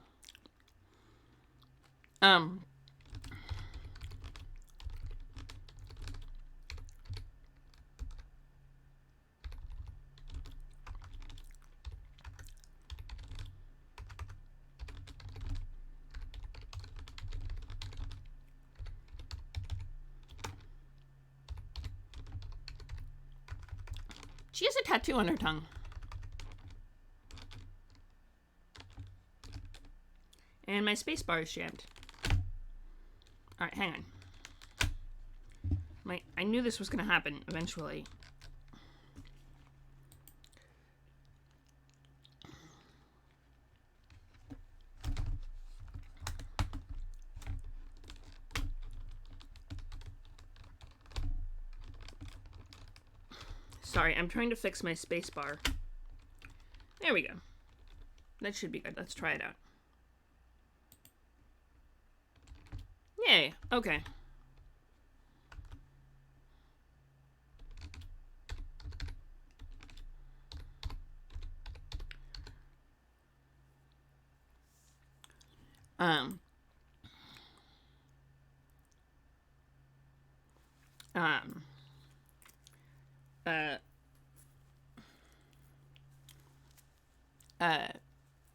She has a tattoo on her tongue. And my spacebar is jammed. Alright, hang on. I knew this was going to happen eventually. Sorry, I'm trying to fix my spacebar. There we go. That should be good. Let's try it out. Yay. Okay.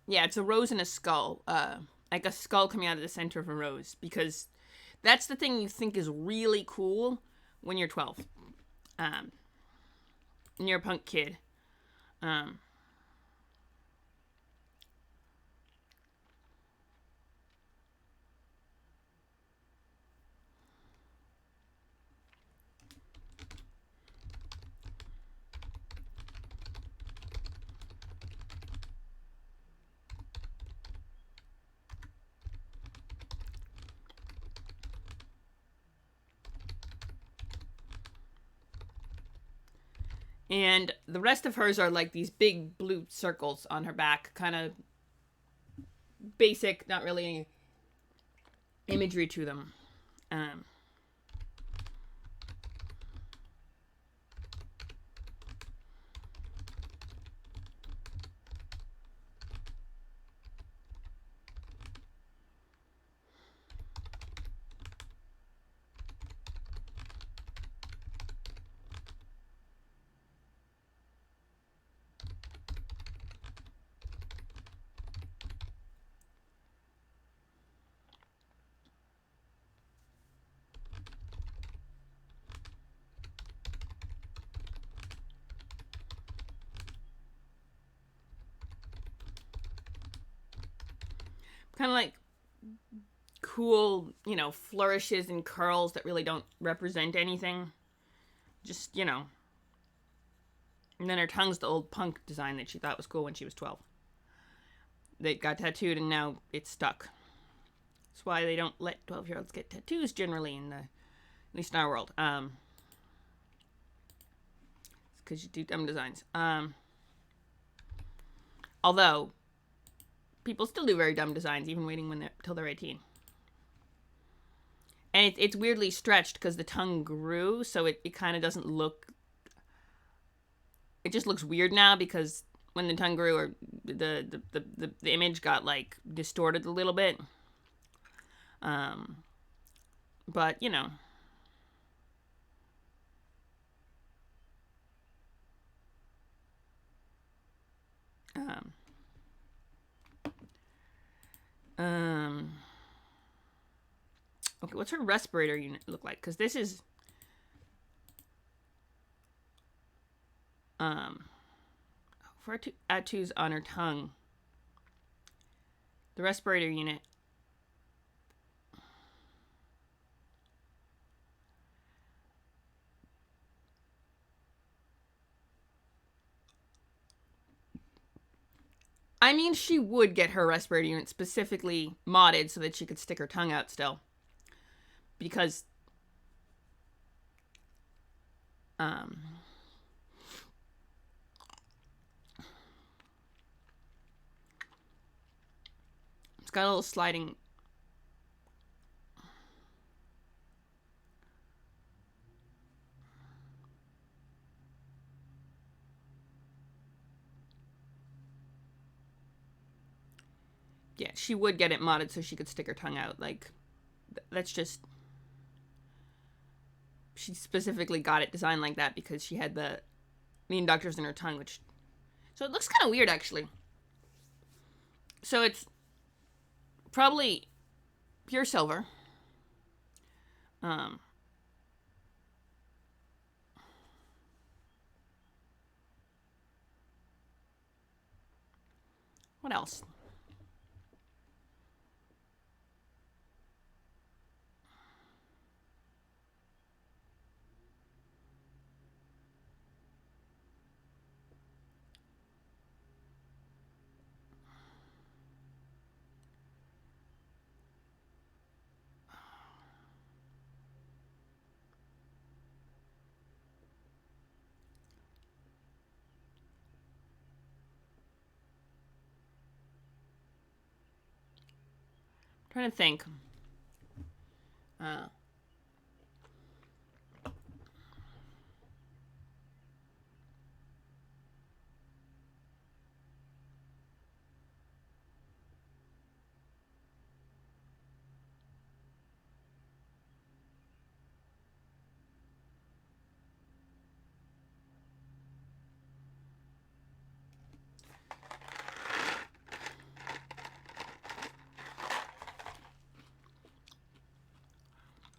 Yeah, it's a rose and a skull. Like a skull coming out of the center of a rose, because that's the thing you think is really cool when you're 12. And you're a punk kid. And the rest of hers are like these big blue circles on her back. Kind of basic, not really any imagery to them. Kind of like cool, you know, flourishes and curls that really don't represent anything. Just, you know, And then her tongue's the old punk design that she thought was cool when she was 12. They got tattooed and now it's stuck. That's why they don't let 12-year-olds get tattoos generally at least in our world. It's because you do dumb designs. Although, people still do very dumb designs, even waiting till they're 18. And it's weirdly stretched because the tongue grew, so it kind of doesn't look... It just looks weird now because when the tongue grew, or the image got, like, distorted a little bit. But, you know... Okay, what's her respirator unit look like? Because this is... for tattoos on her tongue. The respirator unit... I mean, she would get her respirator unit specifically modded so that she could stick her tongue out still. Because... it's got a little sliding... Yeah, she would get it modded so she could stick her tongue out. Like, that's just... She specifically got it designed like that because she had the inductors in her tongue, which... So it looks kind of weird, actually. So it's probably pure silver. What else? I'm trying to think.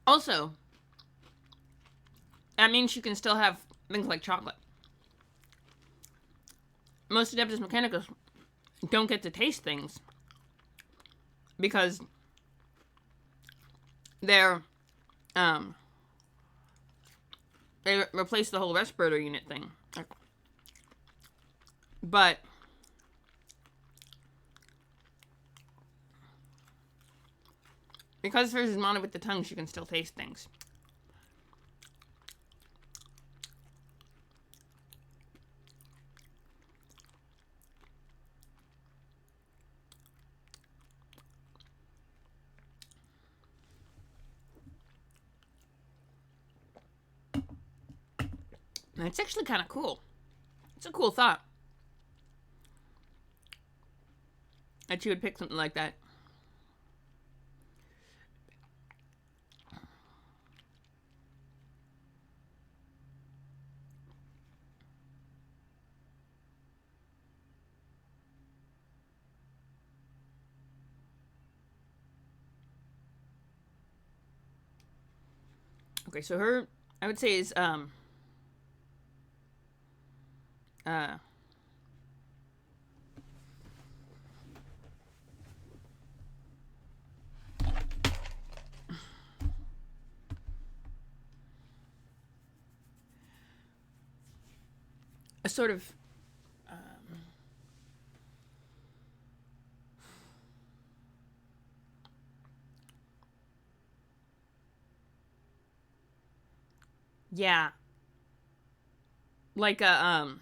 Also, that means you can still have things like chocolate. Most Adeptus Mechanicus don't get to taste things because they're they replaced the whole respirator unit thing. But because hers is modded with the tongue, she can still taste things. And it's actually kind of cool. It's a cool thought that you would pick something like that. Okay, so her, I would say, is a sort of yeah, like a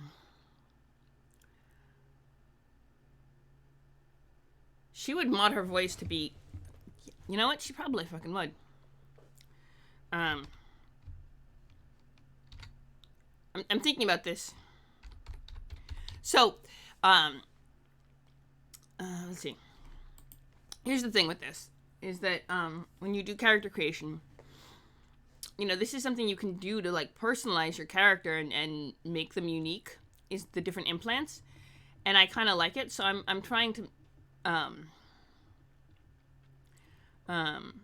she would mod her voice to be, you know what? She probably fucking would. Um, I'm thinking about this. So, let's see. Here's the thing with this is that when you do character creation, you know, this is something you can do to like personalize your character and make them unique. Is the different implants, and I kind of like it. So I'm trying to um um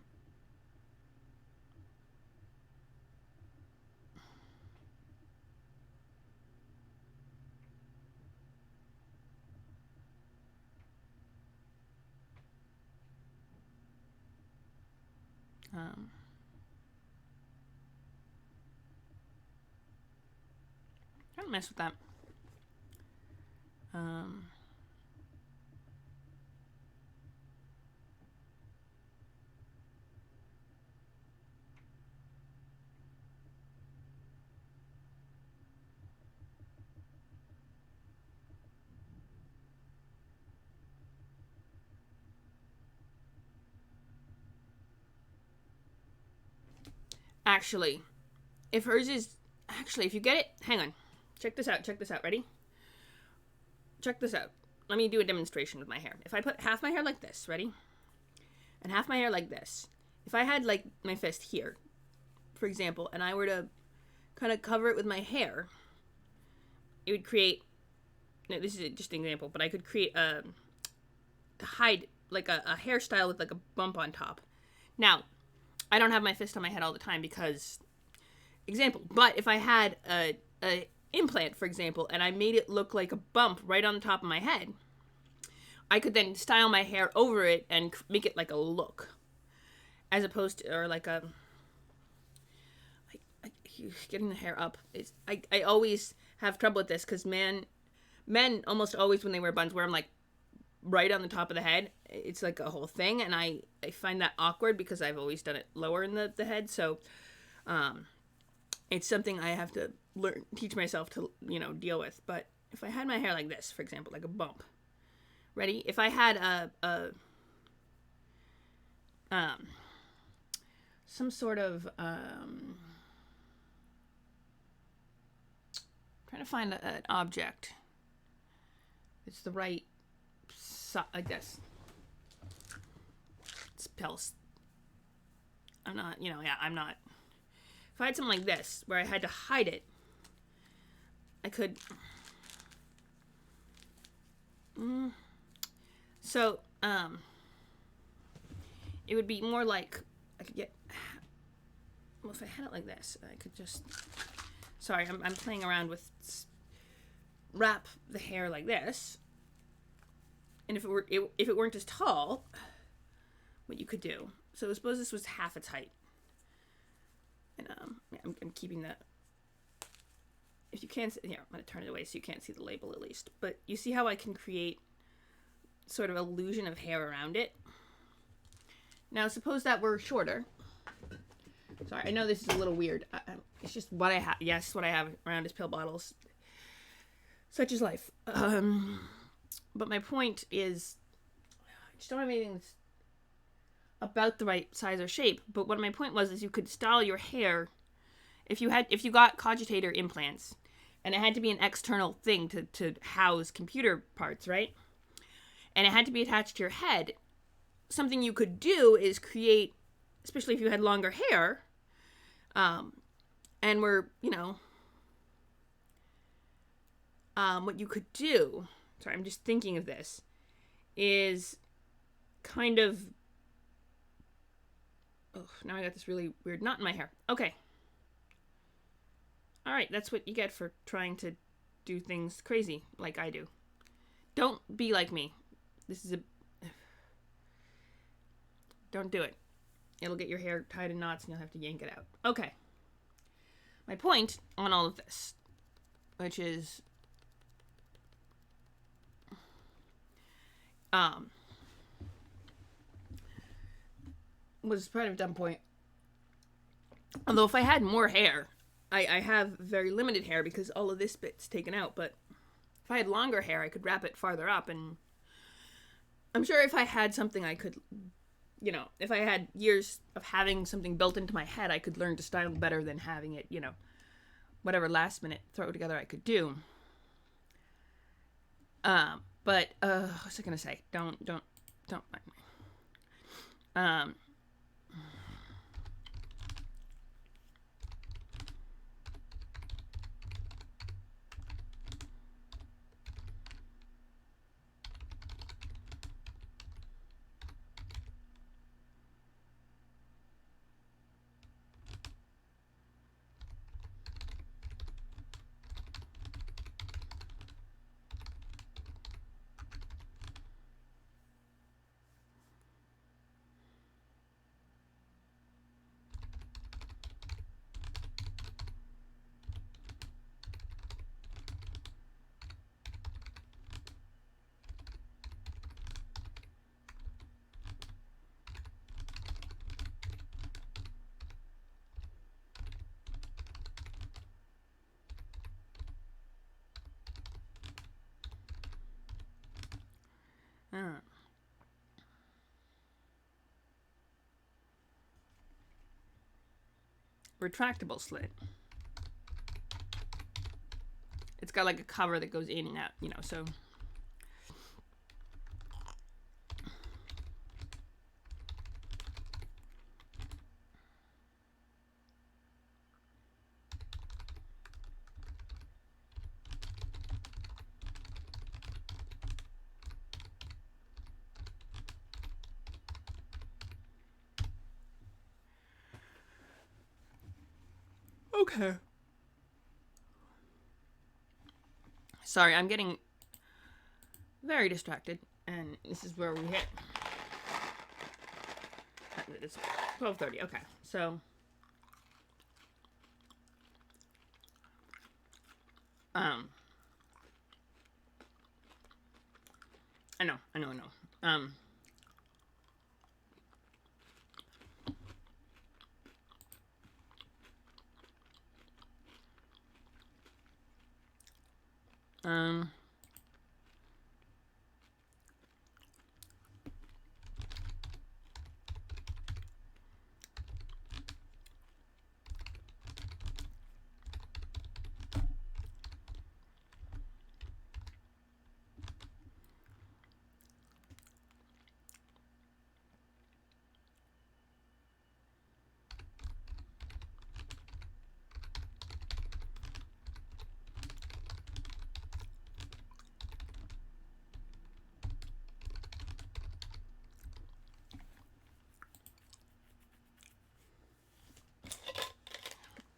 um. Don't mess with that. Um, actually, if hers is actually, if you get it, hang on, check this out. Check this out. Ready? Check this out. Let me do a demonstration with my hair. If I put half my hair like this, ready, and half my hair like this. If I had like my fist here, for example, and I were to kind of cover it with my hair, it would create. No, this is just an example, but I could create a hide like a hairstyle with like a bump on top. Now, I don't have my fist on my head all the time because example. But if I had a implant, for example, and I made it look like a bump right on the top of my head, I could then style my hair over it and make it like a look, as opposed to or like a getting the hair up. Is I always have trouble with this because men almost always when they wear buns wear them like right on the top of the head. It's like a whole thing, and I find that awkward because I've always done it lower in the head. So it's something I have to teach myself to, you know, deal with. But if I had my hair like this, for example, like a bump, ready? If I had some sort of trying to find an object. It's the right like this. Spells. I'm not, you know, yeah, I'm not. If I had something like this, where I had to hide it, I could. So, it would be more like I could get. Well, if I had it like this, I could just. Sorry, I'm playing around with. Wrap the hair like this, and if it weren't as tall, what you could do. So suppose this was half its height. And yeah, I'm keeping that. If you can't, yeah, I'm gonna turn it away so you can't see the label at least. But you see how I can create sort of illusion of hair around it. Now suppose that were shorter. Sorry, I know this is a little weird. It's just what I have. Yes, what I have around is pill bottles. Such is life. But my point is, I just don't have anything that's about the right size or shape. But what my point was is you could style your hair if you got cogitator implants, and it had to be an external thing to house computer parts, right? And it had to be attached to your head. Something you could do is create, especially if you had longer hair, and were, you know, what you could do. Sorry, I'm just thinking of this. Is kind of. Oh, now I got this really weird knot in my hair. Okay. Alright, that's what you get for trying to do things crazy like I do. Don't be like me. This is a. Don't do it. It'll get your hair tied in knots and you'll have to yank it out. Okay. My point on all of this, which is um, was part of dumb point. Although if I had more hair, I have very limited hair because all of this bit's taken out, but if I had longer hair, I could wrap it farther up, and I'm sure if I had something I could, if I had years of having something built into my head, I could learn to style better than having it, whatever last minute throw together I could do. But what was I gonna say? Don't mind me. Um, uh, retractable slit. It's got like a cover that goes in and out, so. Okay. Sorry, I'm getting very distracted, and this is where we hit. It's 12:30. Okay, so I know. Um,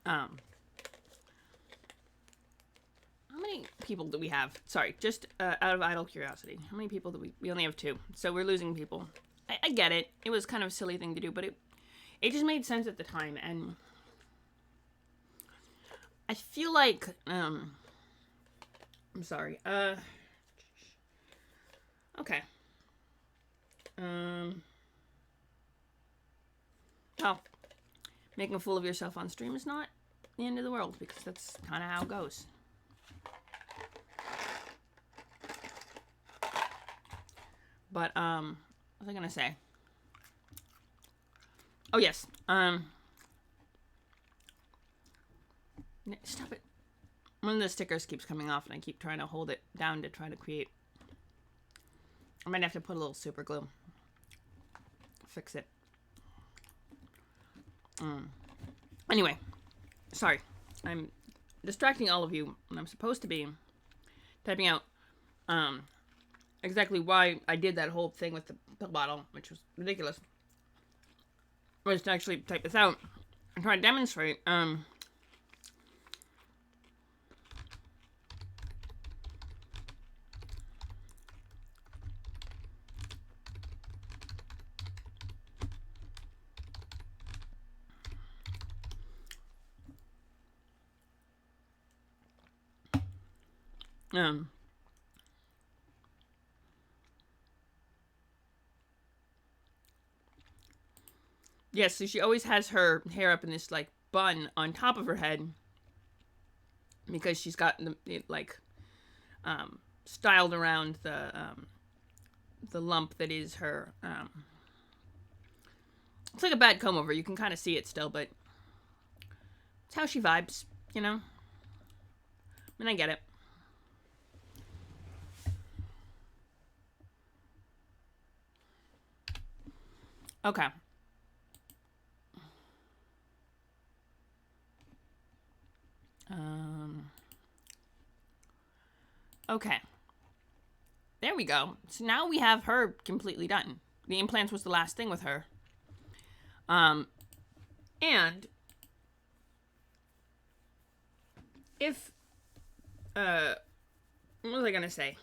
um, how many people do we have? Sorry, just out of idle curiosity, how many people do we only have 2, so we're losing people. I get it. It was kind of a silly thing to do, but it just made sense at the time, and I feel like I'm sorry. Okay. Well, making a fool of yourself on stream is not the end of the world, because that's kind of how it goes. But what was I gonna say? Oh yes. Stop it. One of the stickers keeps coming off, and I keep trying to hold it down to try to create. I might have to put a little super glue. Fix it. Anyway, sorry. I'm distracting all of you when I'm supposed to be typing out exactly why I did that whole thing with the pill bottle, which was ridiculous. Was to actually type this out and try to demonstrate Yes, so she always has her hair up in this like bun on top of her head because she's got it like styled around the lump that is her. It's like a bad comb over. You can kind of see it still, but it's how she vibes, you know? And I get it. Okay. Okay. There we go. So now we have her completely done. The implants was the last thing with her. And if what was I gonna say?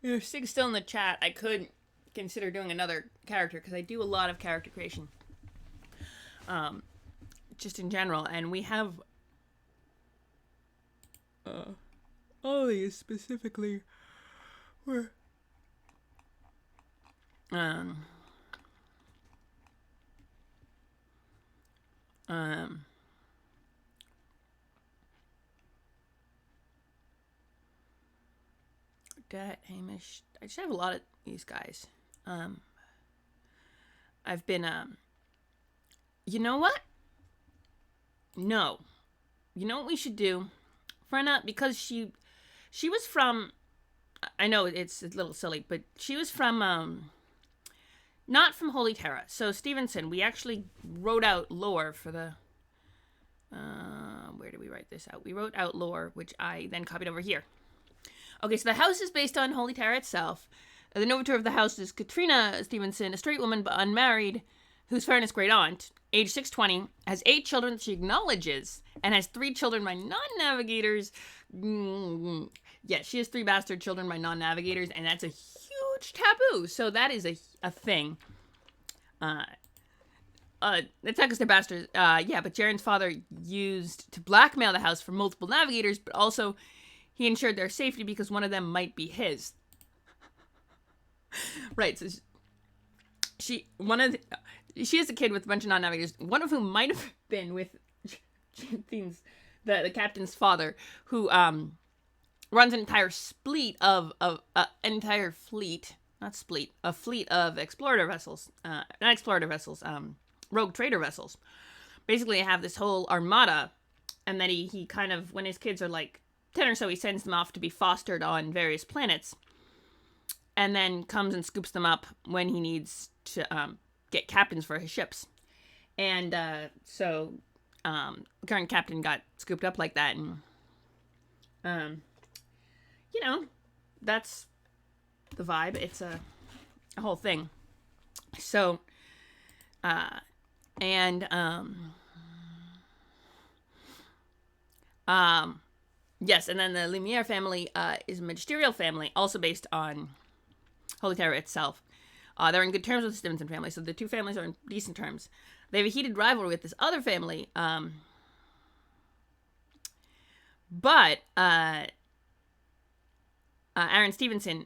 You're still in the chat. I could consider doing another character because I do a lot of character creation. Just in general, and we have all these specifically were Dat, Hamish. I just have a lot of these guys. I've been you know what? No. You know what we should do? Frenna, because she was from, I know it's a little silly, but she was from not from Holy Terra. So Stevenson, we actually wrote out lore for the where did we write this out? We wrote out lore, which I then copied over here. Okay, so the house is based on Holy Terra itself. The novator of the house is Katrina Stevenson, a straight woman but unmarried, whose Fern's great aunt, age 620, has 8 children that she acknowledges, and has 3 children by non-navigators. Yeah, she has 3 bastard children by non-navigators, and that's a huge taboo. So that is a thing. It's not because they're bastards. Yeah, but Jaren's father used to blackmail the house for multiple navigators, but also he ensured their safety because one of them might be his. Right, so she has a kid with a bunch of non-navigators, one of whom might have been with the captain's father, who runs an entire fleet of explorator vessels, rogue trader vessels. Basically, I have this whole armada, and then he kind of, when his kids are like 10 or so, he sends them off to be fostered on various planets, and then comes and scoops them up when he needs to get captains for his ships. And so current captain got scooped up like that, and you know, that's the vibe. It's a whole thing. So yes, and then the Lumiere family is a magisterial family, also based on Holy Terra itself. They're in good terms with the Stevenson family, so the two families are in decent terms. They have a heated rivalry with this other family, but Aaron Stevenson,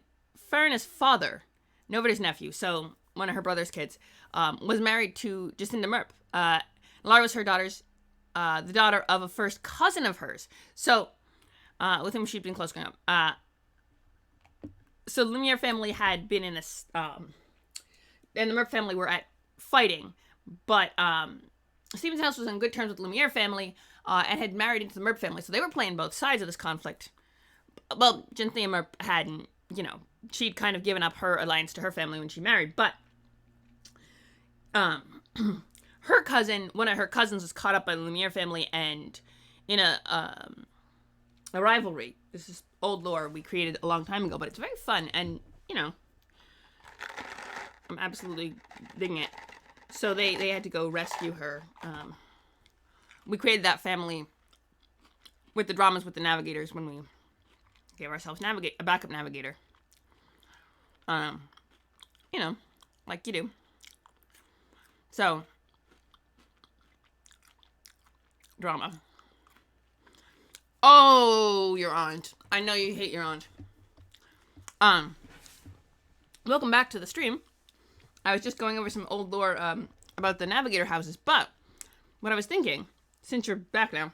Farina's father, Novator's nephew, so one of her brother's kids, was married to Jacinda Merp. Lara was her the daughter of a first cousin of hers. So, with whom she'd been close growing up. So the Lumiere family had been in this, and the Merp family were at fighting, but Stevenson's house was on good terms with the Lumiere family, and had married into the Merp family, so they were playing both sides of this conflict. Well, Gynthia Merp hadn't, she'd kind of given up her alliance to her family when she married, but her cousin, one of her cousins, was caught up by the Lumiere family, and in a rivalry. This is old lore we created a long time ago, but it's very fun, and I'm absolutely digging it. So they had to go rescue her. We created that family with the dramas with the navigators when we gave ourselves a backup navigator. Like you do. So, drama. Oh, your aunt. I know you hate your aunt. Welcome back to the stream. I was just going over some old lore about the Navigator houses, but what I was thinking, since you're back now,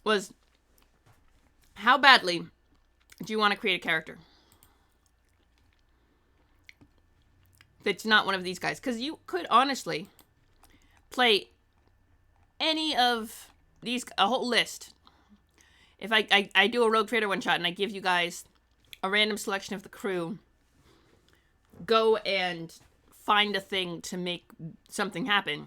was how badly do you want to create a character that's not one of these guys? Because you could honestly play any of these, a whole list. If I do a Rogue Trader one shot and I give you guys a random selection of the crew, go and find a thing to make something happen.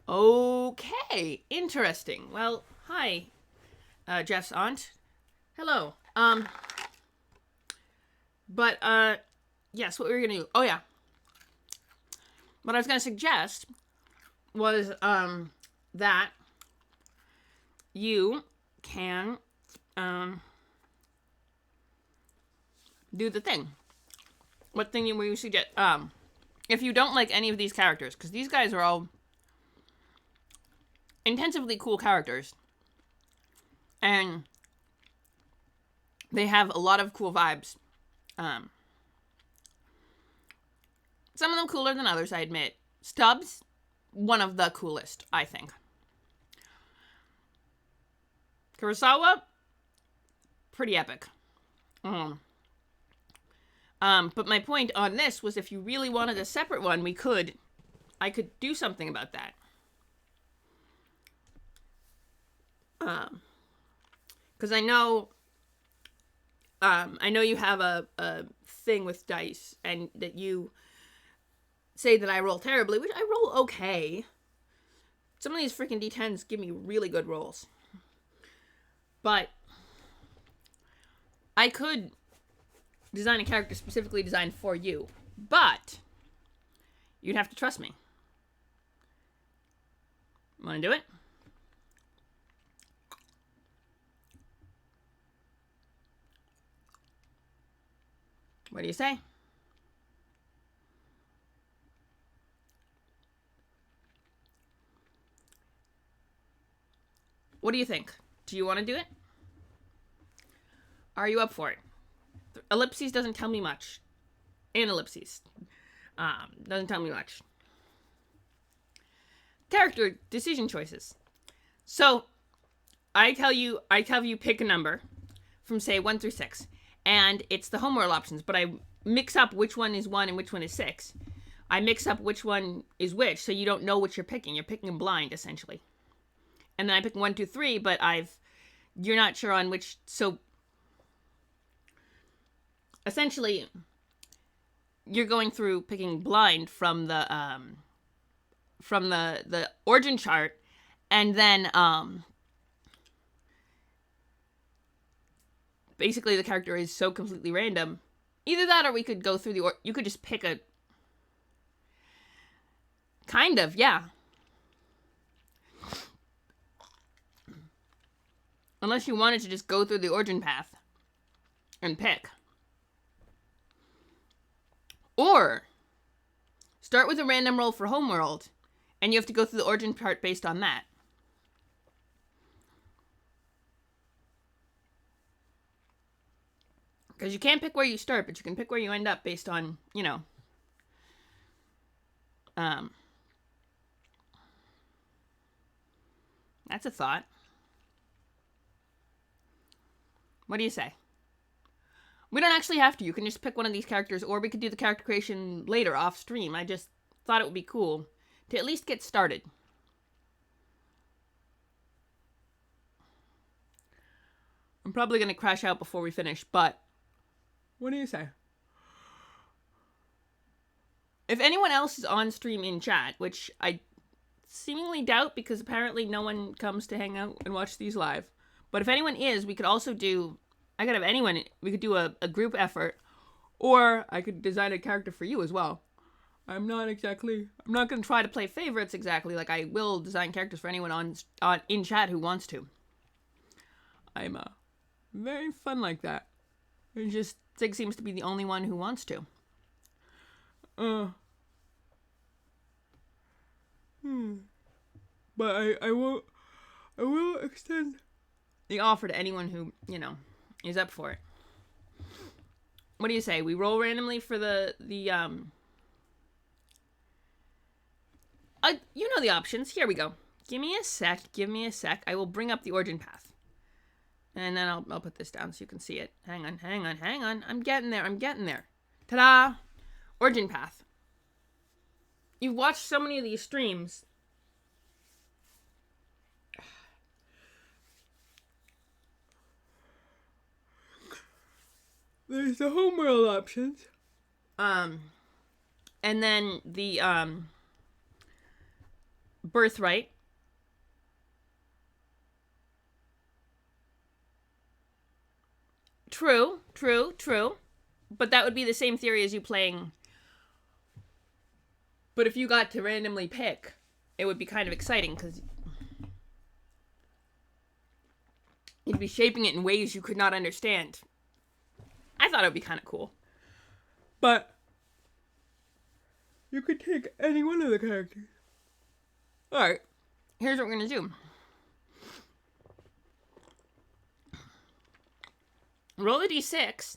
Okay, interesting. Well, hi, Jeff's aunt. Hello. Yes, what we were gonna do. Oh, yeah. What I was gonna suggest was, that you can, do the thing. What thing were you suggest? If you don't like any of these characters, because these guys are all intensively cool characters, and they have a lot of cool vibes. Some of them cooler than others, I admit. Stubbs, one of the coolest, I think. Kurosawa, pretty epic. But my point on this was if you really wanted a separate one, I could do something about that. Because I know you have a thing with dice, and that you say that I roll terribly, which I roll okay. Some of these freaking D10s give me really good rolls. But I could design a character specifically designed for you, but you'd have to trust me. Want to do it? What do you say? What do you think? Do you want to do it? Are you up for it? Ellipses doesn't tell me much. And ellipses. Doesn't tell me much. Character decision choices. So, I tell you pick a number from, say, 1 through 6. And it's the homeworld options, but I mix up which one is 1 and which one is 6. I mix up which one is which, so you don't know what you're picking. You're picking blind, essentially. And then I pick 1, 2, 3, but you're not sure on which, so essentially you're going through picking blind from the origin chart, and then basically the character is so completely random. Either that, or we could go through you could just pick a kind of, yeah. Unless you wanted to just go through the origin path and pick. Or start with a random roll for homeworld, and you have to go through the origin part based on that. Because you can't pick where you start, but you can pick where you end up based on, that's a thought. What do you say? We don't actually have to. You can just pick one of these characters, or we could do the character creation later off stream. I just thought it would be cool to at least get started. I'm probably going to crash out before we finish, but what do you say? If anyone else is on stream in chat, which I seemingly doubt because apparently no one comes to hang out and watch these live, but if anyone is, we could also do, I could have anyone, we could do a group effort, or I could design a character for you as well. I'm not going to try to play favorites exactly, like I will design characters for anyone on in chat who wants to. I'm very fun like that. It's just, Sig seems to be the only one who wants to. but I will extend the offer to anyone who, is up for it. What do you say? We roll randomly for the you know the options. Here we go. Give me a sec. I will bring up the origin path. And then I'll put this down so you can see it. Hang on. I'm getting there. Ta-da! Origin path. You've watched so many of these streams. There's the homeworld options. And then the birthright. True. But that would be the same theory as you playing. But if you got to randomly pick, it would be kind of exciting because you'd be shaping it in ways you could not understand. I thought it would be kind of cool. But you could take any one of the characters. Alright, here's what we're going to do. Roll a d6.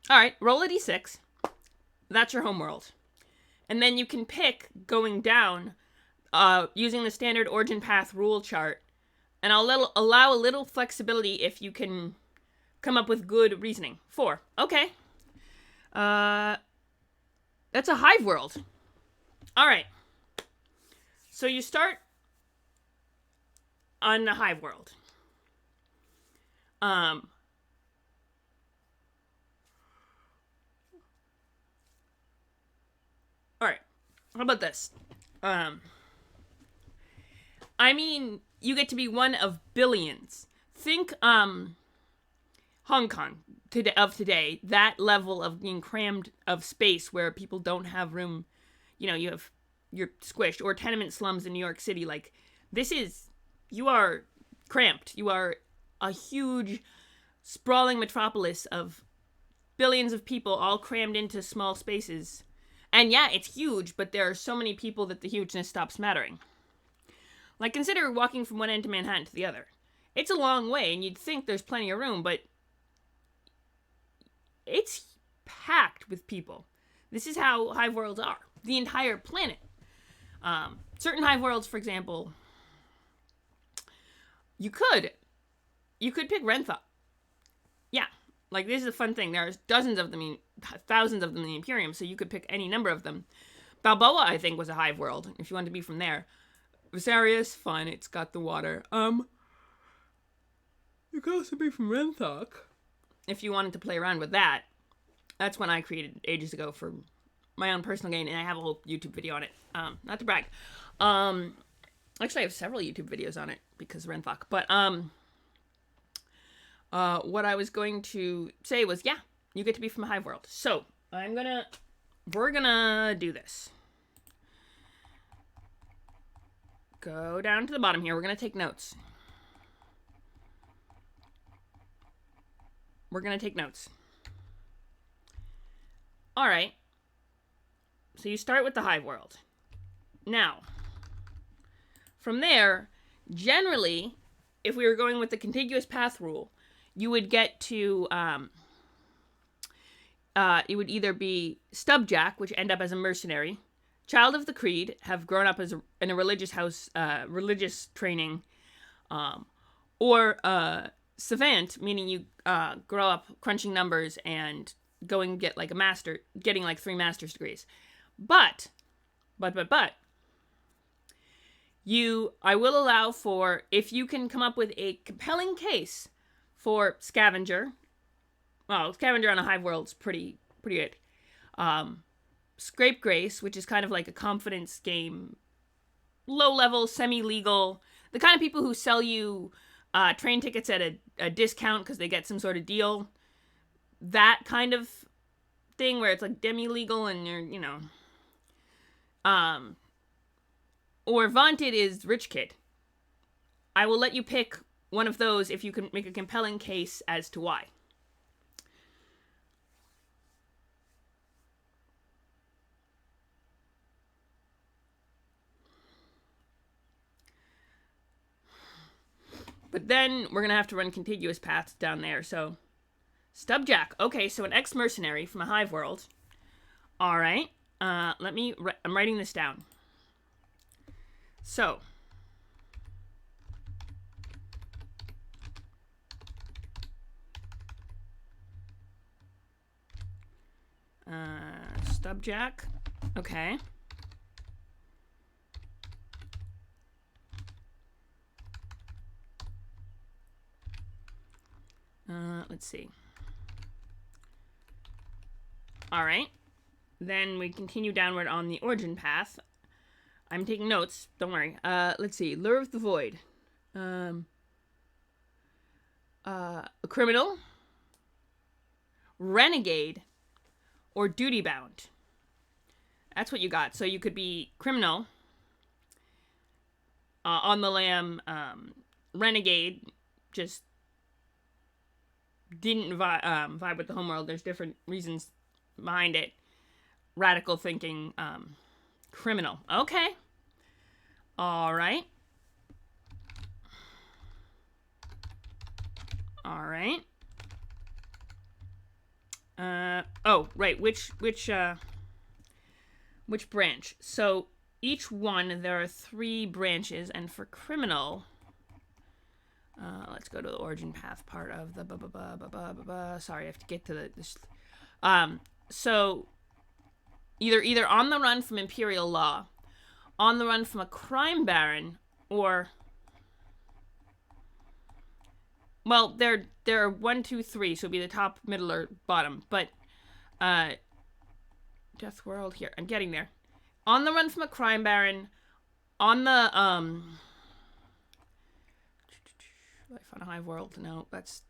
Alright, roll a d6. That's your homeworld. And then you can pick going down using the standard origin path rule chart. And I'll allow a little flexibility if you can come up with good reasoning. 4. Okay. That's a hive world. Alright. So you start on the hive world. Alright. How about this? I mean, you get to be one of billions. Think, Hong Kong of today, that level of being crammed of space where people don't have room, you're squished, or tenement slums in New York City. Like, you are cramped. You are a huge, sprawling metropolis of billions of people all crammed into small spaces. And yeah, it's huge, but there are so many people that the hugeness stops mattering. Like, consider walking from one end of Manhattan to the other. It's a long way, and you'd think there's plenty of room, but it's packed with people. This is how hive worlds are. The entire planet. Certain hive worlds, for example, you could pick Renthok. Yeah, like, this is a fun thing. There's dozens of them, thousands of them in the Imperium, so you could pick any number of them. Balboa, I think, was a hive world, if you wanted to be from there. Visarius, fine, it's got the water. You could also be from Renthok, if you wanted to play around with that. That's one I created ages ago for my own personal gain, and I have a whole YouTube video on it. Not to brag. Actually, I have several YouTube videos on it, because Renthok. But, what I was going to say was, yeah, you get to be from a hive world. So, we're gonna do this. Go down to the bottom here. We're gonna take notes. Alright. So you start with the hive world. Now, from there, generally, if we were going with the contiguous path rule, you would get to, it would either be Stubjack, which end up as a mercenary, Child of the Creed, have grown up in a religious house, religious training, or Savant, meaning you grow up crunching numbers and going and get like getting like 3 master's degrees. But, I will allow for, if you can come up with a compelling case for Scavenger. Well, Scavenger on a hive world's pretty good. Scapegrace, which is kind of like a confidence game, low level, semi-legal, the kind of people who sell you train tickets at a discount because they get some sort of deal. That kind of thing where it's like demi-legal and you're, or Vaunted is Rich Kid. I will let you pick one of those if you can make a compelling case as to why. But then we're going to have to run contiguous paths down there. So, Stubjack. Okay, so an ex-mercenary from a hive world. All right. I'm writing this down. So, Stubjack. Okay. Let's see. All right. Then we continue downward on the origin path. I'm taking notes. Don't worry. Let's see. Lure of the Void. A criminal, renegade, or duty bound. That's what you got. So you could be criminal, on the lam, renegade, just didn't vibe with the homeworld. There's different reasons behind it. Radical thinking, criminal. Okay. All right. All right. Oh, right. Which branch? So each one, there are 3 branches, and for criminal, let's go to the origin path part of the sorry, I have to get to this. So either on the run from imperial law, on the run from a crime baron, or well, there are 1, 2, 3, so it'd be the top, middle, or bottom. But Death World here. I'm getting there. On the run from a crime baron, on the I found a hive world. No, that's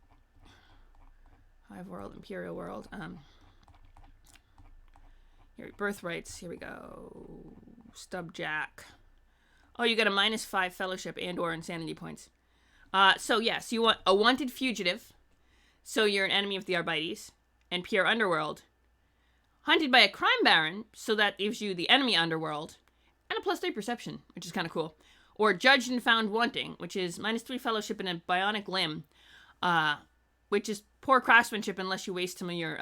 hive world, imperial world. Here, birthrights. Here we go. Stubjack. Oh, you got a -5 fellowship and or insanity points. So yes, you want a wanted fugitive. So you're an enemy of the Arbites and pure underworld. Hunted by a crime baron, so that gives you the enemy underworld, and a +3 perception, which is kind of cool. Or judged and found wanting, which is -3 fellowship and a bionic limb, which is poor craftsmanship unless you waste some of your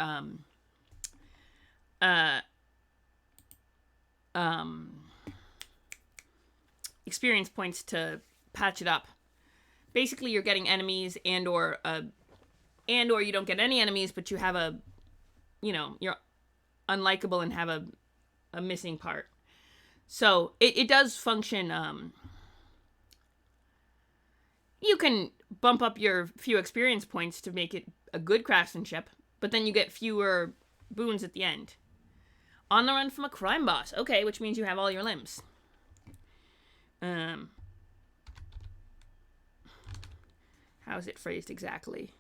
experience points to patch it up. Basically, you're getting enemies and or you don't get any enemies, but you have you're unlikable and have a missing part. So it does function. You can bump up your few experience points to make it a good craftsmanship, but then you get fewer boons at the end. On the run from a crime boss. Okay, which means you have all your limbs. How is it phrased exactly?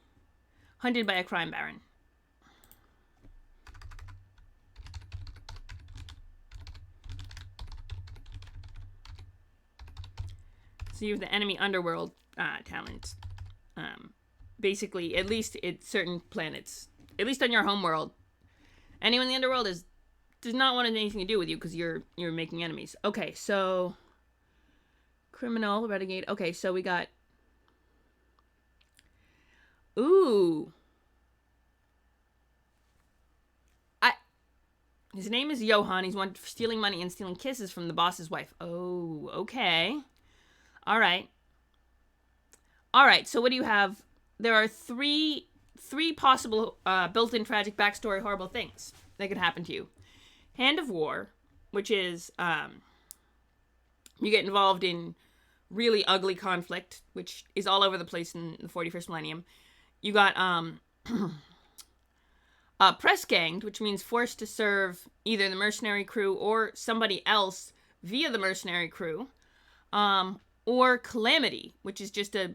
Hunted by a crime baron. So you have the enemy underworld talent. Basically, at least at certain planets, at least on your home world, anyone in the underworld does not want anything to do with you because you're making enemies. Okay, so criminal, renegade. Okay, so we got. Ooh. His name is Johan. He's wanted for stealing money and stealing kisses from the boss's wife. Oh, okay. All right. So what do you have? There are three possible built-in tragic backstory horrible things that could happen to you. Hand of War, which is you get involved in really ugly conflict, which is all over the place in the 41st millennium. You got press ganged, which means forced to serve either the mercenary crew or somebody else via the mercenary crew. Or calamity, which is just a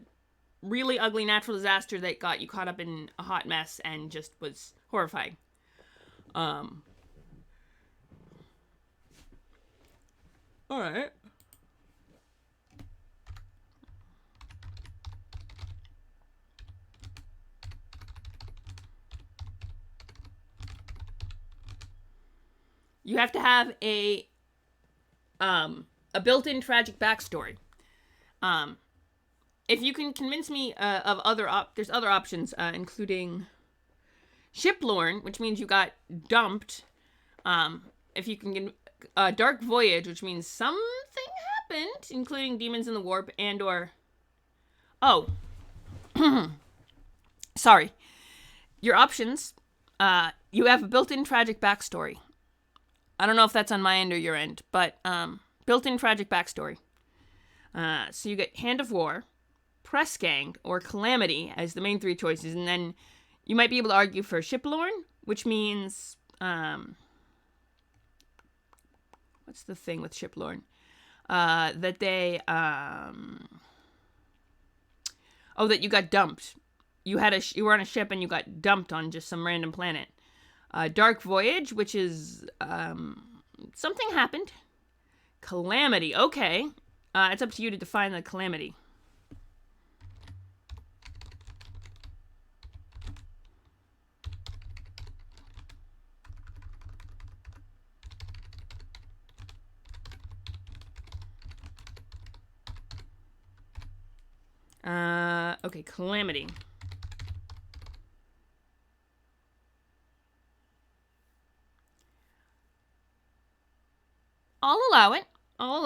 really ugly natural disaster that got you caught up in a hot mess and just was horrifying. All right. You have to have a built-in tragic backstory. if you can convince me of there's other options, including Shiplorn, which means you got dumped. If you can get Dark Voyage, which means something happened, including demons in the warp and/or. Oh, sorry. Your options. You have a built-in tragic backstory. I don't know if that's on my end or your end, but built-in tragic backstory. So you get Hand of War, Press Gang, or Calamity as the main three choices, and then you might be able to argue for Shiplorn, which means what's the thing with Shiplorn? That they that you got dumped. You were on a ship and you got dumped on just some random planet. Dark Voyage, which is something happened. Calamity, okay. It's up to you to define the calamity. Okay, calamity. I'll allow it. Oh.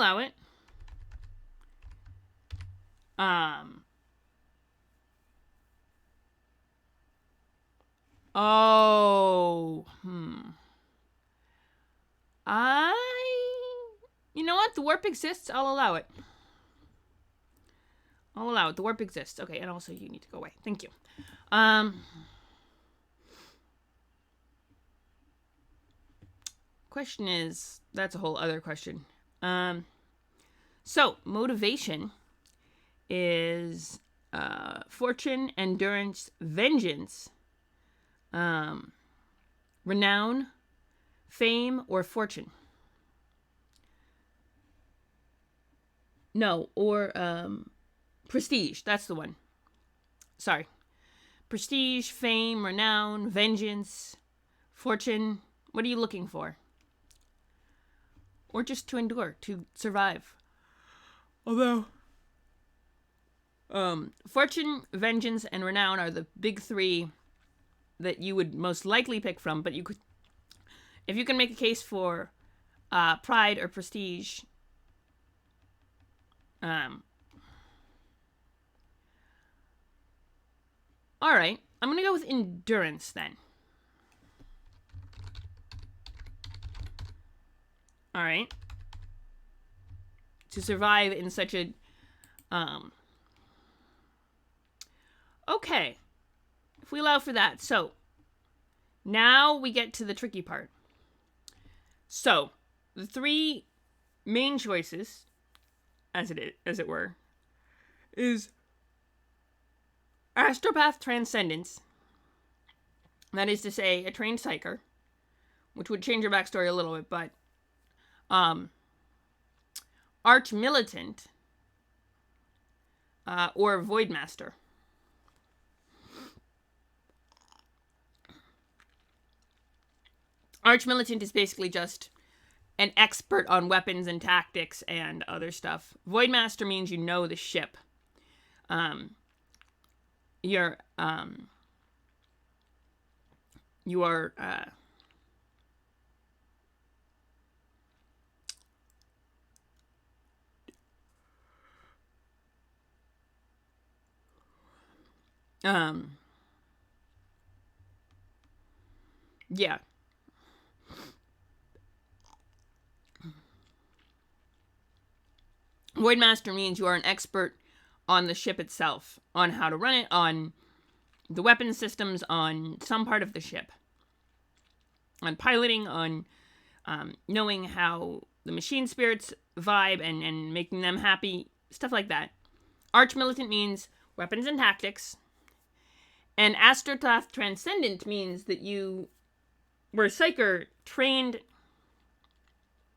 You know what? The warp exists. I'll allow it. The warp exists. Okay, and also you need to go away. Thank you. Question is, that's a whole other question. So motivation is fortune, endurance, vengeance, renown, fame, or fortune. No, or prestige. That's the one. Sorry. Prestige, fame, renown, vengeance, fortune. What are you looking for? Or just to endure, to survive. Although fortune, vengeance, and renown are the big three that you would most likely pick from, but you could, if you can make a case for pride or prestige, all right, I'm gonna go with endurance then. All right, to survive in such a okay, if we allow for that. So now we get to the tricky part. So the three main choices, as it were, is Astropath Transcendence. That is to say, a trained psyker, which would change your backstory a little bit, but Arch Militant, or Voidmaster. Arch Militant is basically just an expert on weapons and tactics and other stuff. Voidmaster means you know the ship. You are yeah. Voidmaster means you are an expert on the ship itself, on how to run it, on the weapon systems, on some part of the ship, on piloting, on knowing how the machine spirits vibe and making them happy, stuff like that. Arch Militant means weapons and tactics. And Astropath Transcendent means that you were a psyker trained,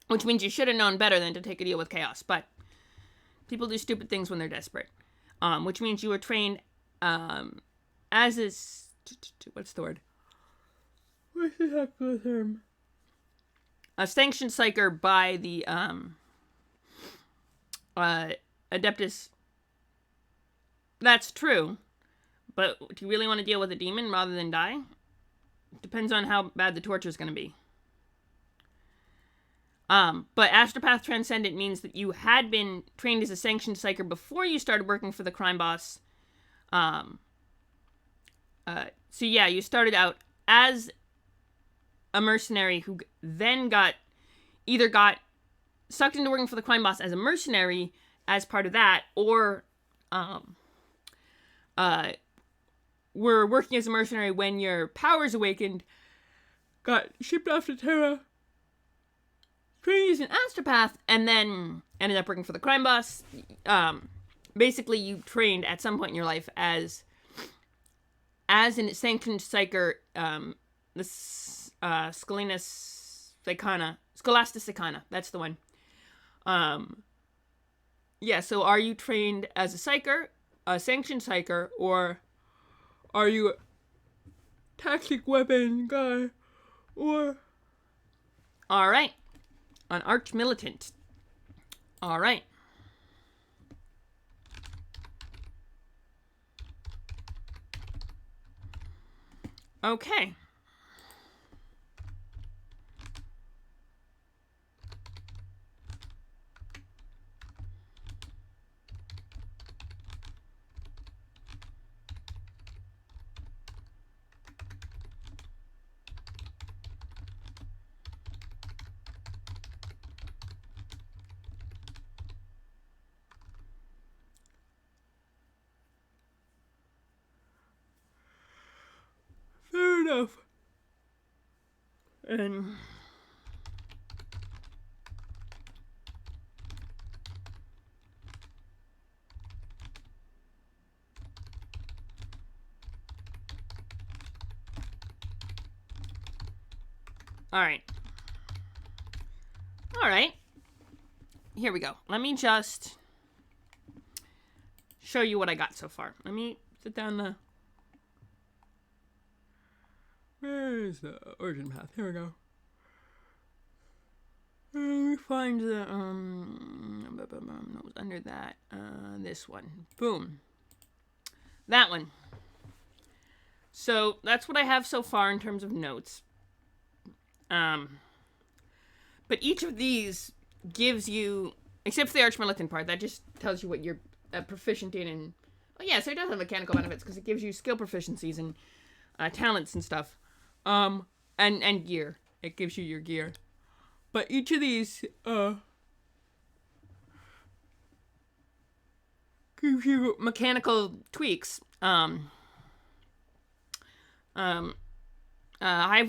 which means you should have known better than to take a deal with chaos. But people do stupid things when they're desperate. Which means you were trained as is... What's the word? What's the actual term? A sanctioned psyker by the Adeptus That's true. But do you really want to deal with a demon rather than die? Depends on how bad the torture is going to be. But Astropath Transcendent means that you had been trained as a sanctioned psyker before you started working for the crime boss. So yeah, you started out as a mercenary who then got sucked into working for the crime boss as a mercenary as part of that, or were working as a mercenary when your powers awakened, got shipped off to Terra, trained as an astropath, and then ended up working for the crime boss. Basically, you trained at some point in your life as an sanctioned psyker, the Scholastus Icona. That's the one. Yeah, so are you trained as a psyker, a sanctioned psyker, or are you a tactic weapon guy, or... Alright. An arch militant. Alright. Okay. Fair enough. And... Alright. Alright. Here we go. Let me just show you what I got so far. Let me sit down the... Where is the origin path? Here we go. Let me find the, it was under that, this one. Boom. That one. So, that's what I have so far in terms of notes. But each of these gives you, except for the Arch Militant part, that just tells you what you're proficient in, and, oh yeah, so it does have mechanical benefits, because it gives you skill proficiencies and, talents and stuff. And gear. It gives you your gear. But each of these, gives you mechanical tweaks. Hive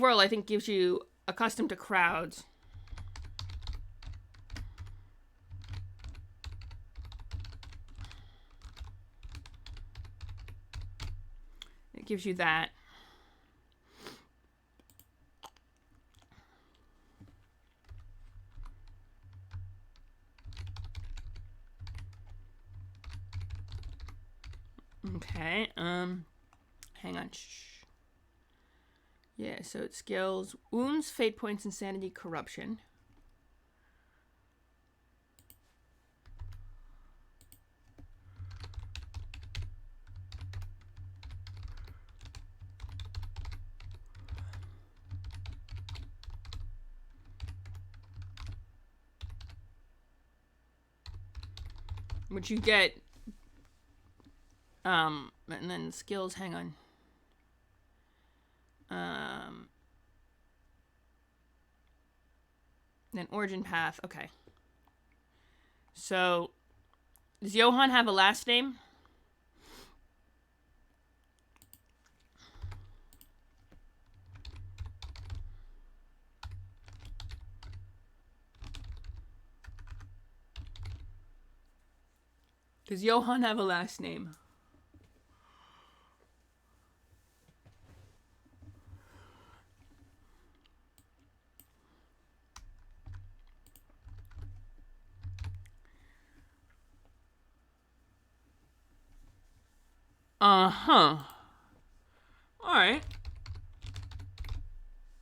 Whirl, I think, gives you accustomed to crowds. It gives you that. Okay, hang on. Shh. Yeah, so it scales wounds, fate points, insanity, corruption. Which you get, and then skills, hang on. Then origin path, okay. So, does Johann have a last name? Does Johann have a last name? Uh-huh. Alright.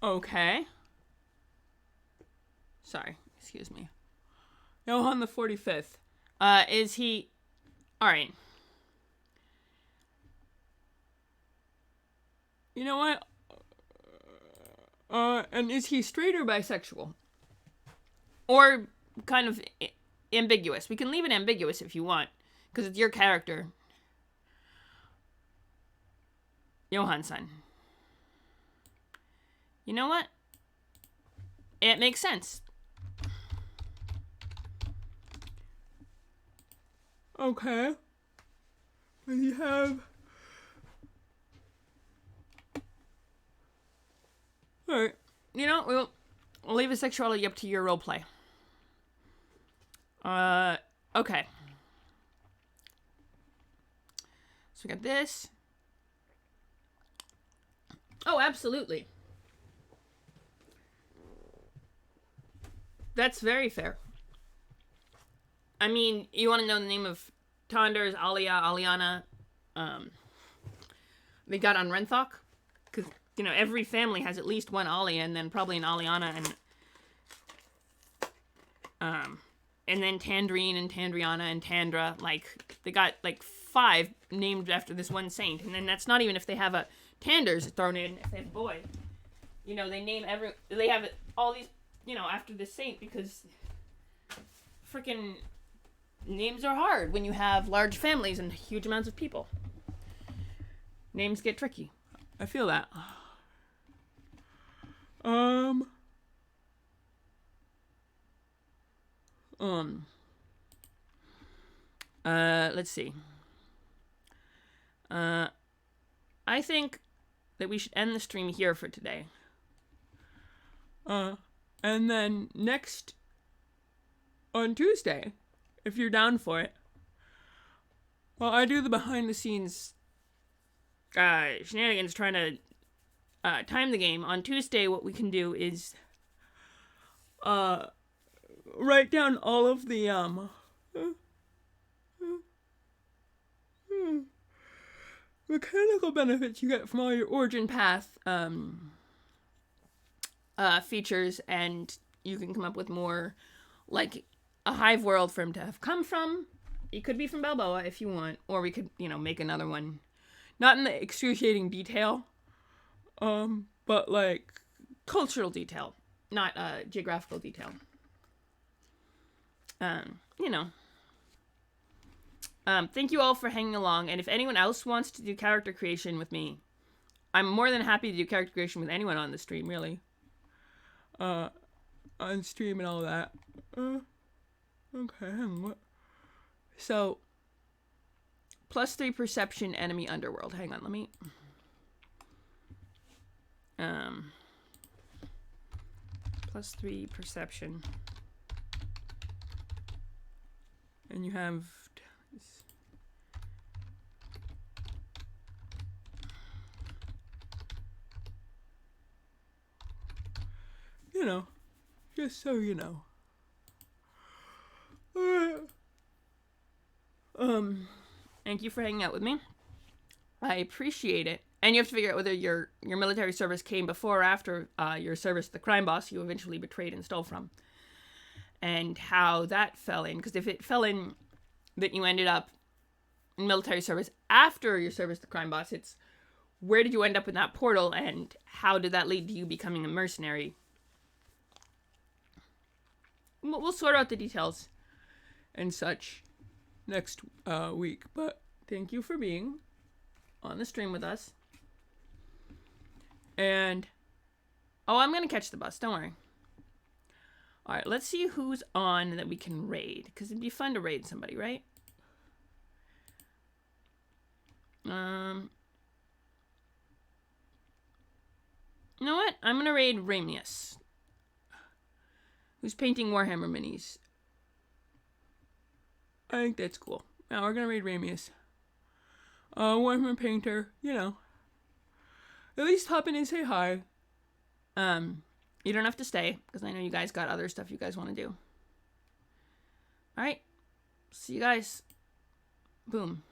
Okay. Sorry, excuse me. Johann the 45th. Is he... Alright. You know what? And is he straight or bisexual? Or kind of ambiguous? We can leave it ambiguous if you want, because it's your character. Johansson. You know what? It makes sense. Okay. We have... Alright. You know, we'll leave his sexuality up to your roleplay. Okay. So we got this. Oh, absolutely. That's very fair. I mean, you want to know the name of Tonders, Alia, Aliana, they got on Renthok? Because, you know, every family has at least one Alia, and then probably an Aliana, and then Tandrine, and Tandriana, and Tandra. Like, they got, like, 5 named after this one saint. And then that's not even if they have a Tanders thrown in, if they have a boy. You know, they have all these, you know, after this saint, because freaking names are hard when you have large families and huge amounts of people. Names get tricky. I feel that. Let's see. I think that we should end the stream here for today. And then on Tuesday, if you're down for it, well, I do the behind the scenes shenanigans trying to time the game. On Tuesday, what we can do is write down all of the mechanical benefits you get from all your origin path features, and you can come up with more, like a hive world for him to have come from. It could be from Balboa if you want, or we could, you know, make another one, not in the excruciating detail, but like cultural detail, not geographical detail. You know. Thank you all for hanging along, and if anyone else wants to do character creation with me, I'm more than happy to do character creation with anyone on the stream, really. On stream and all that. Okay, what? So, +3 perception, enemy underworld. Hang on, let me... +3 perception. And you have... You know, just so you know. Thank you for hanging out with me. I appreciate it. And you have to figure out whether your military service came before or after your service to the crime boss you eventually betrayed and stole from. And how that fell in. Because if it fell in that you ended up in military service after your service to the crime boss, it's where did you end up in that portal and how did that lead to you becoming a mercenary? We'll sort out the details and such next week. But thank you for being on the stream with us. And, oh, I'm going to catch the bus. Don't worry. All right, let's see who's on that we can raid. Because it'd be fun to raid somebody, right? You know what? I'm going to raid Ramius, who's painting Warhammer minis. I think that's cool. Now we're going to raid Ramius. Warhammer painter, you know. At least hop in and say hi. You don't have to stay, because I know you guys got other stuff you guys want to do. Alright. See you guys. Boom.